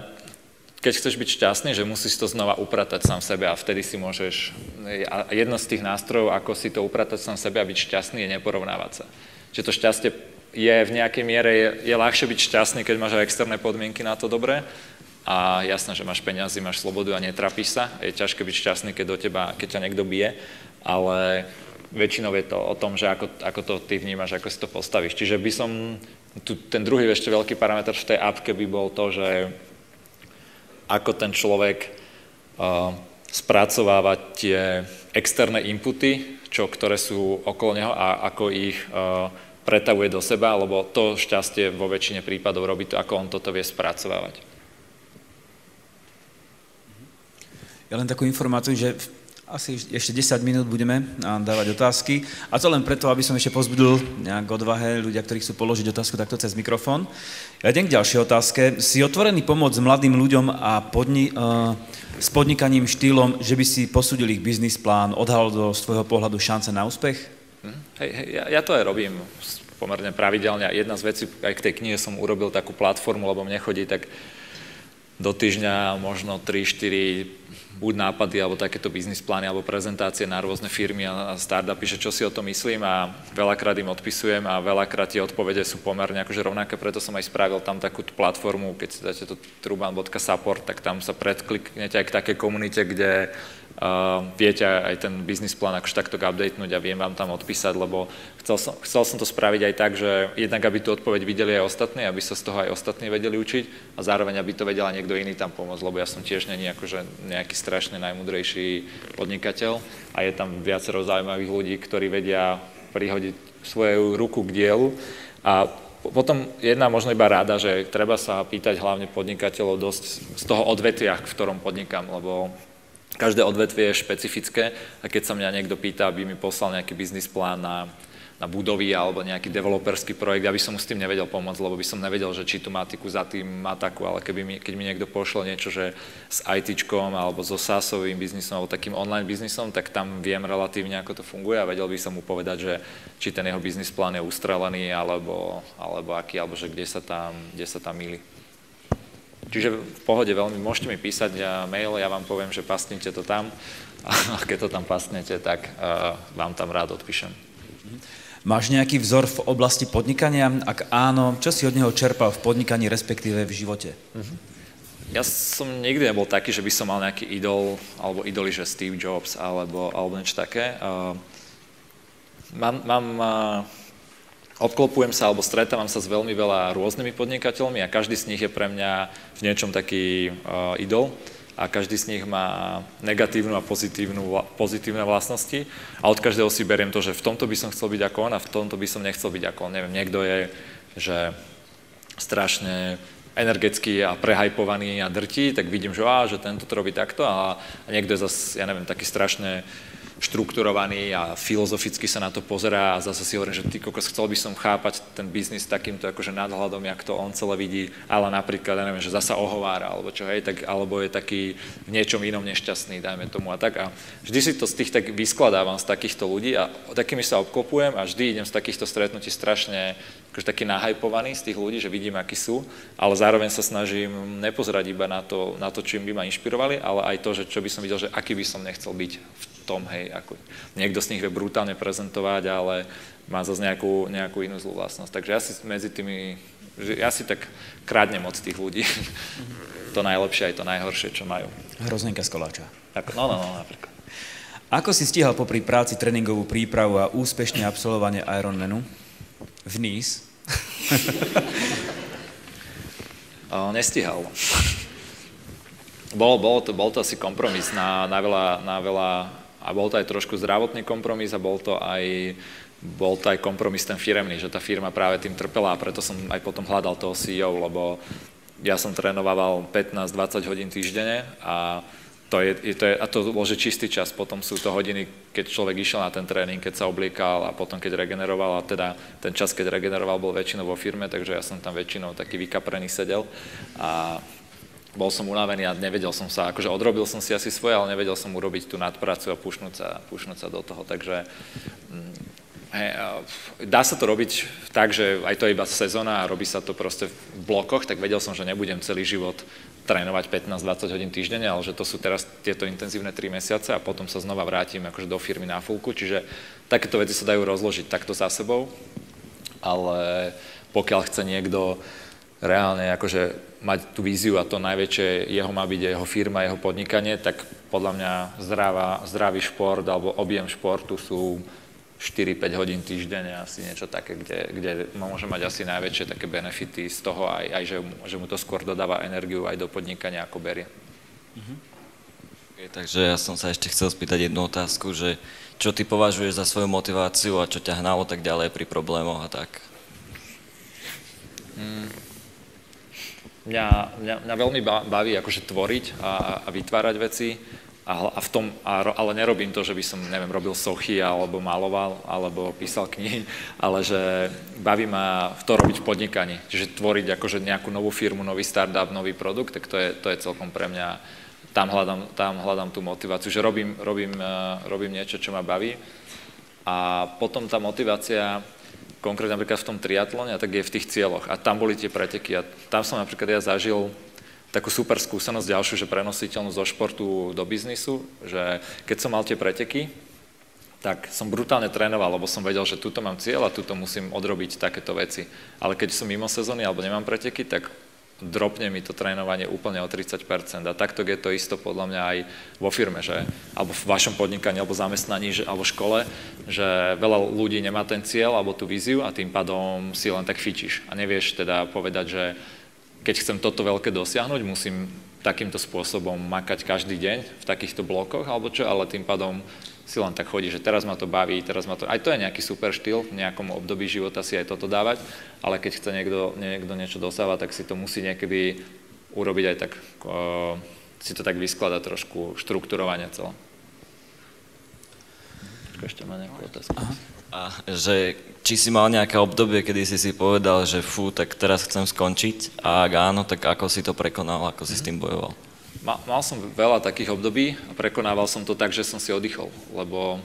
B: keď chceš byť šťastný, že musíš to znova upratať sám sebe a vtedy si môžeš... A jedno z tých nástrojov, ako si to upratať sám sebe a byť šťastný, je neporovnávať sa. Že to šťastie je v nejakej miere, je ľahšie byť šťastný, keď máš aj externé podmienky na to dobré. A jasné, že máš peniazy, máš slobodu a netrapíš sa. Je ťažké byť šťastný, keď ťa niekto bije, ale väčšinou je to o tom, že ako to ty vnímaš, ako si to postavíš. Čiže by som... Ten druhý ešte veľký parameter v tej appke by bol to, že ako ten človek spracováva tie externé inputy, ktoré sú okolo neho a ako ich pretavuje do seba, lebo to šťastie vo väčšine prípadov robí to, ako on toto vie spracovávať.
A: Ja len takú informáciu, že asi ešte 10 minút budeme dávať otázky. A to len preto, aby som ešte pozbudil nejak odvahe ľudia, ktorí chcú položiť otázku takto cez mikrofón. Ja idem k ďalšej otázke. Si otvorený pomôcť mladým ľuďom a s podnikaním štýlom, že by si posúdil ich biznis plán, odhalil do svojho pohľadu šance na úspech?
B: Ja to aj robím pomerne pravidelne. Jedna z vecí, aj k tej knihe som urobil takú platformu, lebo mne chodí tak do týždňa možno 3-4 buď nápady, alebo takéto biznis plány, alebo prezentácie na rôzne firmy a startupy, že čo si o tom myslím a veľakrát im odpisujem a veľakrát tie odpovede sú pomerne akože rovnaké, preto som aj spravil tam takú platformu, keď si dáte to truban.support, tak tam sa predkliknete aj k takej komunite, kde viete aj ten biznis plán akože takto updatenúť a viem vám tam odpísať, lebo chcel som to spraviť aj tak, že jednak aby tú odpoveď videli aj ostatní, aby sa z toho aj ostatní vedeli učiť a zároveň aby to vedel aj niekto iný tam pomôcť, lebo ja som tiež není akože nejaký strašne najmudrejší podnikateľ a je tam viacero zaujímavých ľudí, ktorí vedia prihodiť svoju ruku k dielu a potom jedna možno iba rada, že treba sa pýtať hlavne podnikateľov dosť z toho odvetvia, v ktorom podnikám, lebo každé odvetvie je špecifické a keď sa mňa niekto pýta, aby mi poslal nejaký biznis plán na budovy alebo nejaký developerský projekt, ja by som mu s tým nevedel pomôcť, lebo by som nevedel, že či tú matiku za tým má takú, ale keď mi niekto pošle niečo, že s ITčkom alebo so SaaSovým biznisom alebo takým online biznisom, tak tam viem relatívne, ako to funguje a vedel by som mu povedať, že či ten jeho biznis plán je ustrelený alebo aký, alebo že kde sa tam mýli. Čiže v pohode veľmi, môžete mi písať mail, ja vám poviem, že pastnite to tam a keď to tam pastnete, tak vám tam rád odpíšem.
A: Máš nejaký vzor v oblasti podnikania? Ak áno, čo si od neho čerpal v podnikaní, respektíve v živote?
B: Ja som nikdy nebol taký, že by som mal nejaký idol, alebo idoli, že Steve Jobs, alebo niečo také. Mám obklopujem sa alebo stretávam sa s veľmi veľa rôznymi podnikateľmi a každý z nich je pre mňa v niečom taký idol a každý z nich má negatívnu a pozitívne vlastnosti a od každého si beriem to, že v tomto by som chcel byť ako on a v tomto by som nechcel byť ako on. Neviem, niekto je, že strašne energetický a prehajpovaný a drtí, tak vidím, že tento to robí takto a niekto je zase, ja neviem, taký strašne štrukturovaný a filozoficky sa na to pozerá a zase si hovorím, že ty kokos, chcel by som chápať ten biznis takýmto akože nadhľadom, jak to on celé vidí, ale napríklad, ja neviem, že zasa ohovára, alebo čo, hej, tak, alebo je taký v niečom inom nešťastný, dajme tomu a tak. A vždy si to z tých tak vyskladávam z takýchto ľudí a takými sa obklopujem a vždy idem z takýchto stretnutí strašne akože taký nahajpovaný z tých ľudí, že vidím, akí sú, ale zároveň sa snažím nepozerať iba na to, čím by ma inšpirovali, ale aj to, že čo by som videl, že aký by som nechcel byť v tom, hej, ako niekto z nich vie brutálne prezentovať, ale má zase nejakú inú zlú vlastnosť. Takže ja si medzi tými, ja si tak kradnem od tých ľudí to najlepšie aj to najhoršie, čo majú.
A: Hroznenka z koláča.
B: No, napríklad.
A: Ako si stíhal popri práci tréningovú prípravu a úspešné absolvovanie Ironmanu v Nice?
B: Nestíhal. Bol to asi kompromis na veľa a bol to aj trošku zdravotný kompromis a bol to aj kompromis ten firemný, že tá firma práve tým trpela a preto som aj potom hľadal toho CEO, lebo ja som trénoval 15-20 hodín týždenne a to bol že čistý čas, potom sú to hodiny, keď človek išiel na ten tréning, keď sa obliekal a potom keď regeneroval a teda ten čas, keď regeneroval, bol väčšinou vo firme, takže ja som tam väčšinou taký vykaprený sedel a bol som unavený a nevedel som sa, akože odrobil som si asi svoje, ale nevedel som urobiť tú nadprácu a pušnúť sa do toho, takže dá sa to robiť tak, že aj to je iba sezóna a robí sa to proste v blokoch, tak vedel som, že nebudem celý život trénovať 15-20 hodín týždenne, ale že to sú teraz tieto intenzívne 3 mesiace a potom sa znova vrátim akože do firmy na fullku, čiže takéto veci sa dajú rozložiť takto za sebou, ale pokiaľ chce niekto reálne akože mať tú víziu a to najväčšie jeho má byť jeho firma, jeho podnikanie, tak podľa mňa zdravý šport alebo objem športu sú 4-5 hodín týždenne, asi niečo také, kde môže mať asi najväčšie také benefity z toho, aj že mu to skôr dodáva energiu aj do podnikania, ako berie.
D: Takže ja som sa ešte chcel spýtať jednu otázku, že čo ty považuješ za svoju motiváciu a čo ťa hnalo tak ďalej pri problémoch a tak?
B: Mňa veľmi baví akože tvoriť a vytvárať veci, ale nerobím to, že by som, neviem, robil sochy alebo maloval, alebo písal knihy, ale že baví ma to robiť v podnikaní. Čiže tvoriť akože nejakú novú firmu, nový startup, nový produkt, tak to je celkom pre mňa, tam hľadám tú motiváciu, že robím niečo, čo ma baví. A potom tá motivácia, konkrétne napríklad v tom triatlone, tak je v tých cieľoch. A tam boli tie preteky. A tam som napríklad ja zažil takú super skúsenosť ďalšiu, že prenositeľnosť zo športu do biznisu, že keď som mal tie preteky, tak som brutálne trénoval, lebo som vedel, že tuto mám cieľ a tuto musím odrobiť takéto veci. Ale keď som mimo sezóny alebo nemám preteky, tak dropne mi to trénovanie úplne o 30%. A takto je to isto podľa mňa aj vo firme, že, alebo v vašom podnikaní, alebo zamestnaní, alebo škole, že veľa ľudí nemá ten cieľ alebo tú víziu a tým pádom si len tak fičíš. A nevieš teda povedať, že keď chcem toto veľké dosiahnuť, musím takýmto spôsobom makať každý deň v takýchto blokoch, alebo čo, ale tým pádom si len tak chodí, že teraz ma to baví, aj to je nejaký super štýl, v nejakom období života si aj toto dávať, ale keď chce niekto niečo dosávať, tak si to musí niekedy urobiť aj tak, si to tak vyskladať trošku štrukturovanie celé. Ešte má nejakú otázku.
D: A že či si mal nejaké obdobie, kedy si povedal, že fú, tak teraz chcem skončiť a ak áno, tak ako si to prekonal, ako si s tým bojoval?
B: Mal som veľa takých období a prekonával som to tak, že som si oddychol, lebo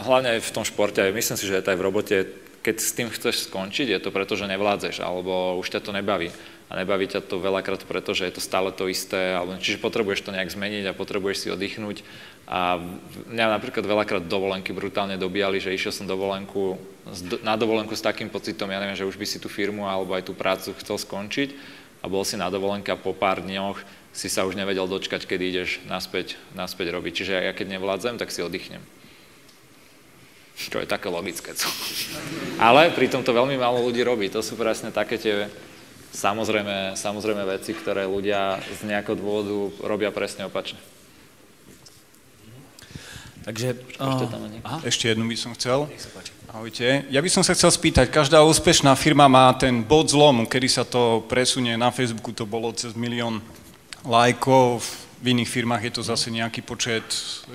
B: hlavne v tom športe, myslím si, že aj v robote, keď s tým chceš skončiť, je to preto, že nevládzeš, alebo už ťa to nebaví. A nebaví ťa to veľakrát preto, že je to stále to isté, čiže potrebuješ to nejak zmeniť a potrebuješ si oddychnúť. A mňa napríklad veľakrát dovolenky brutálne dobíjali, že išiel som na dovolenku s takým pocitom, ja neviem, že už by si tú firmu alebo aj tú prácu chcel skončiť a bol si na dovolenke a po pár dňoch si sa už nevedel dočkať, kedy ideš naspäť robiť. Čiže ja keď nevládzem, tak si oddychnem. čo je také logické. Ale pritom to veľmi málo ľudí robí. To sú presne také tie samozrejme veci, ktoré ľudia z nejakého dôvodu robia presne opačne.
A: Takže...
H: Ešte jednu by som chcel. Ahojte. Ja by som sa chcel spýtať, každá úspešná firma má ten bod zlomu, kedy sa to presunie na Facebooku, to bolo cez 1 000 000 lajkov, v iných firmách je to zase nejaký počet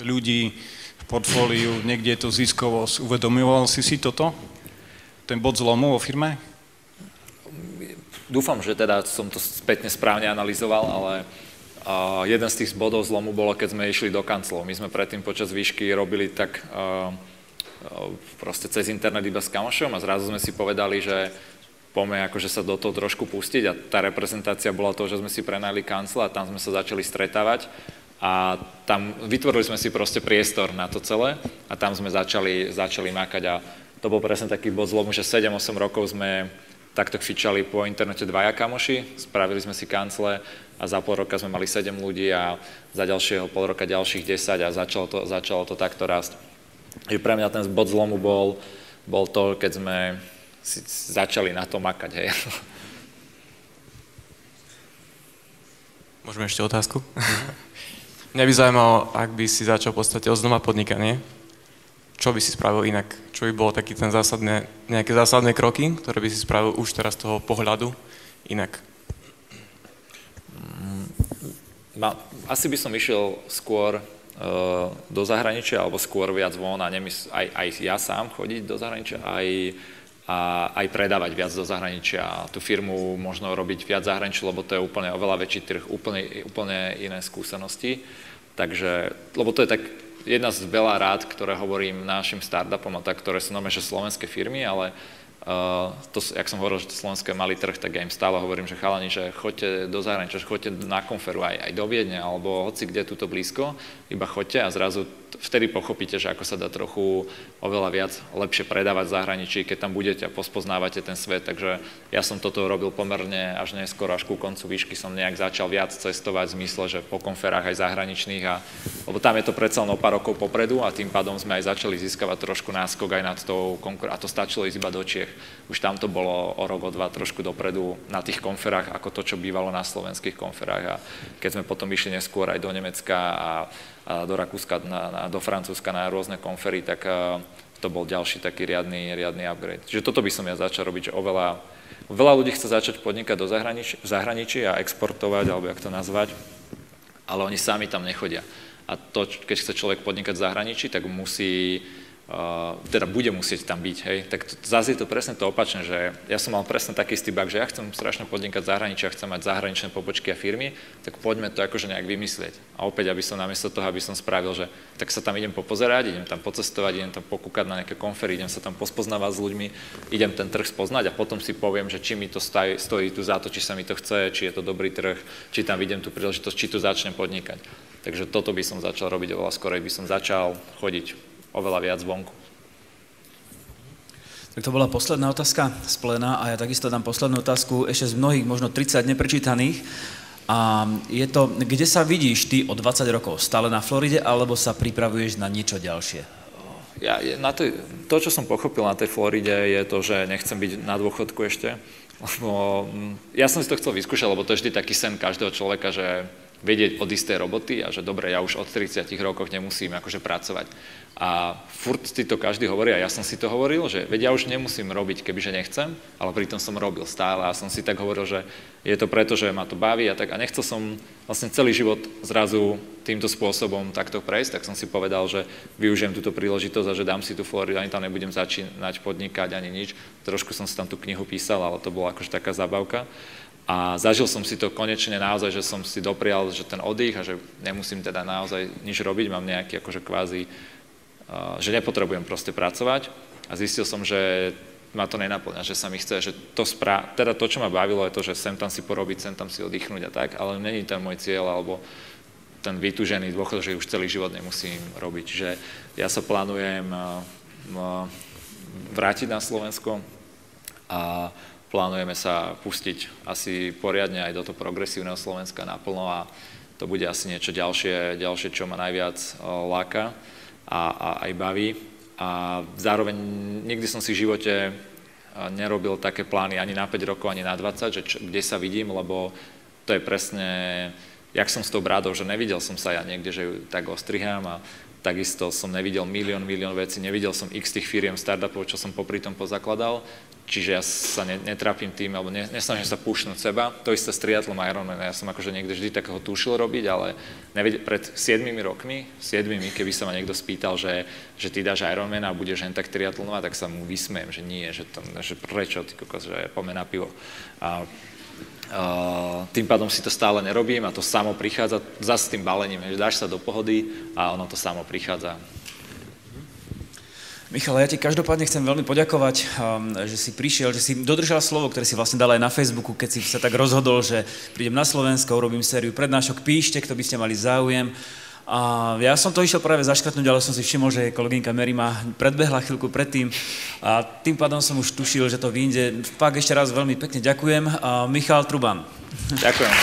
H: ľudí v portfóliu, niekde je to ziskovosť. Uvedomoval si toto? Ten bod zlomu vo firme?
B: Dúfam, že teda som to spätne správne analyzoval, ale jeden z tých bodov zlomu bolo, keď sme išli do kanclov. My sme predtým počas výšky robili tak proste cez internet iba s kamošom a zrazu sme si povedali, že poďme akože sa do toho trošku pustiť a tá reprezentácia bola to, že sme si prenajali kancel a tam sme sa začali stretávať a tam vytvorili sme si proste priestor na to celé a tam sme začali makať a to bol presne taký bod zlomu, že 7-8 rokov sme takto fičali po internete dvaja kamoši, spravili sme si kancele a za pol roka sme mali 7 ľudí a za ďalšieho pol roka ďalších 10 a začalo to takto rásť. Pre mňa ten bod zlomu bol to, keď sme si začali na to makať, hej.
I: Môžeme ešte otázku? Mňa by zaujímalo, ak by si začal v podstate odznova podnikanie, čo by si spravil inak? Čo by bolo taký ten nejaké zásadné kroky, ktoré by si spravil už teraz z toho pohľadu inak?
B: Asi by som išiel skôr do zahraničia, alebo skôr viac von a aj ja sám chodiť do zahraničia, aj predávať viac do zahraničia. Tú firmu možno robiť viac zahraničí, lebo to je úplne oveľa väčší trh, úplne iné skúsenosti. Takže, lebo to je tak jedna z veľa rád, ktoré hovorím našim startupom, a tak, ktoré sú normálne, že slovenské firmy, ale jak som hovoril, že to Slovensko je malý trh, tak ja im stále hovorím, že chalani, že choďte do zahraničia, že choďte na konferu aj do Viedne, alebo hoci kde tuto blízko, iba choďte a zrazu vtedy pochopíte, že ako sa dá trochu oveľa viac lepšie predávať v zahraničí, keď tam budete a pospoznávate ten svet. Takže ja som toto robil pomerne až neskoro, až ku koncu výšky som nejak začal viac cestovať v zmysle, že po konferách aj zahraničných, lebo tam je to predsa len o pár rokov popredu a tým pádom sme aj začali získavať trošku náskok aj nad tou konkurenciou a to stačilo ísť iba do Čiech. Už tam to bolo o rok, o dva trošku dopredu na tých konferách, ako to, čo bývalo na slovenských konferách. A keď sme potom išli neskôr aj do Nemecka a do Rakúska, do Francúzska na rôzne konfery, tak to bol ďalší taký riadny upgrade. Čiže toto by som ja začal robiť, že veľa ľudí chce začať podnikať v zahraničí a exportovať, alebo jak to nazvať, ale oni sami tam nechodia. A to, keď chce človek podnikať v zahraničí, tak bude musieť tam byť, hej. Tak zase je to presne to opačné, že ja som mal presne taký istý bug, že ja chcem strašne podnikať v zahraničí a chcem mať zahraničné pobočky a firmy, tak poďme to akože nejak vymyslieť. A opäť, aby som namiesto toho, aby som spravil, že tak sa tam idem popozerať, idem tam pocestovať, idem tam pokúkať na nejaké konfery, idem sa tam pospoznávať s ľuďmi, idem ten trh spoznať a potom si poviem, že či mi to stojí tu za to, či sa mi to chce, či je to dobrý trh, či tam vidím tú príležitosť, či tu začnem podnikať. Takže toto by som začal robiť oveľa skorej, by som začal chodiť oveľa viac vonku.
A: Tak to bola posledná otázka z pléna a ja takisto dám poslednú otázku ešte z mnohých, možno 30 neprečítaných. A je to, kde sa vidíš ty o 20 rokov? Stále na Floride alebo sa pripravuješ na niečo ďalšie?
B: To, čo som pochopil na tej Floride, je to, že nechcem byť na dôchodku ešte. Lebo ja som si to chcel vyskúšať, lebo to je vždy taký sen každého človeka, že vedieť od istej roboty a že dobre, ja už od 30 rokoch nemusím akože pracovať. A furt si to každý hovorí, a ja som si to hovoril, že veď ja už nemusím robiť, kebyže nechcem, ale pritom som robil stále a som si tak hovoril, že je to preto, že ma to baví a tak. A nechcel som vlastne celý život zrazu týmto spôsobom takto prejsť, tak som si povedal, že využijem túto príležitosť a že dám si tú Floridu, ani tam nebudem začínať podnikať, ani nič. Trošku som si tam tú knihu písal, ale to bola akože taká zábavka. A zažil som si to konečne naozaj, že som si doprial, že ten oddych a že nemusím teda naozaj nič robiť, mám nejaký akože kvázi, že nepotrebujem proste pracovať a zistil som, že ma to nenapĺňa, že sa mi chce, že teda to, čo ma bavilo, je to, že sem tam si porobiť, sem tam si oddychnúť a tak, ale není ten môj cieľ, alebo ten vytúžený dôchod, že už celý život nemusím robiť. Že ja sa plánujem vrátiť na Slovensko a plánujeme sa pustiť asi poriadne aj do toho progresívneho Slovenska naplno a to bude asi niečo ďalšie, čo ma najviac láka a aj baví. A zároveň nikdy som si v živote nerobil také plány ani na 5 rokov, ani na 20, že kde sa vidím, lebo to je presne, jak som s tou brádou, že nevidel som sa ja niekde, že ju tak ostrihám a takisto som nevidel milión vecí, nevidel som x tých firiem, startupov, čo som popri tom pozakladal, čiže ja sa netrápim tým, alebo nesnažím sa púšnúť seba. To isté s triatlom Ironman, ja som akože niekde vždy takého túšil robiť, ale pred 7 rokmi, keby sa ma niekto spýtal, že ty dáš Ironman a budeš len tak triatlonovať, tak sa mu vysmejem, že nie, že prečo, ty kokos, že poďme na pivo. Tým pádom si to stále nerobím a to samo prichádza zase s tým balením, že dáš sa do pohody a ono to samo prichádza.
A: Michal, ja ti každopádne chcem veľmi poďakovať, že si prišiel, že si dodržal slovo, ktoré si vlastne dal aj na Facebooku, keď si sa tak rozhodol, že prídem na Slovensko, urobím sériu prednášok, píšte, kto by ste mali záujem. A ja som to išiel práve zaškrtnúť, ale som si všimol, že kolegynka Mary ma predbehla chvíľku predtým a tým pádom som už tušil, že to vyjde. Fakt ešte raz veľmi pekne ďakujem. Michal Truban.
B: Ďakujem.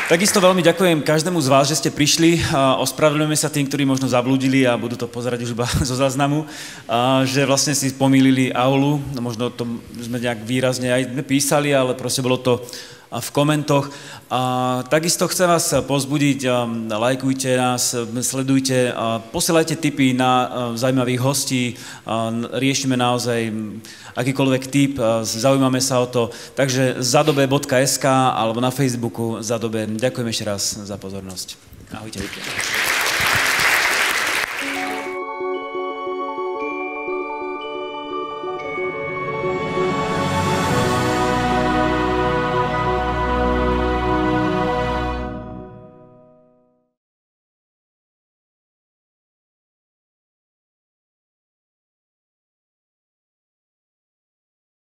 A: Takisto veľmi ďakujem každému z vás, že ste prišli. Ospravedlňujeme sa tým, ktorí možno zablúdili a budú to pozerať už iba zo záznamu, že vlastne si pomýlili aulu. Možno to sme nejak výrazne aj písali, ale proste bolo to v komentoch. Takisto chcem vás pozbudiť, lajkujte nás, sledujte, posielajte tipy na zaujímavých hostí, riešime naozaj akýkoľvek tip, zaujímame sa o to. Takže zadobe.sk alebo na Facebooku Zadobe. Ďakujem ešte raz za pozornosť. Ahojte.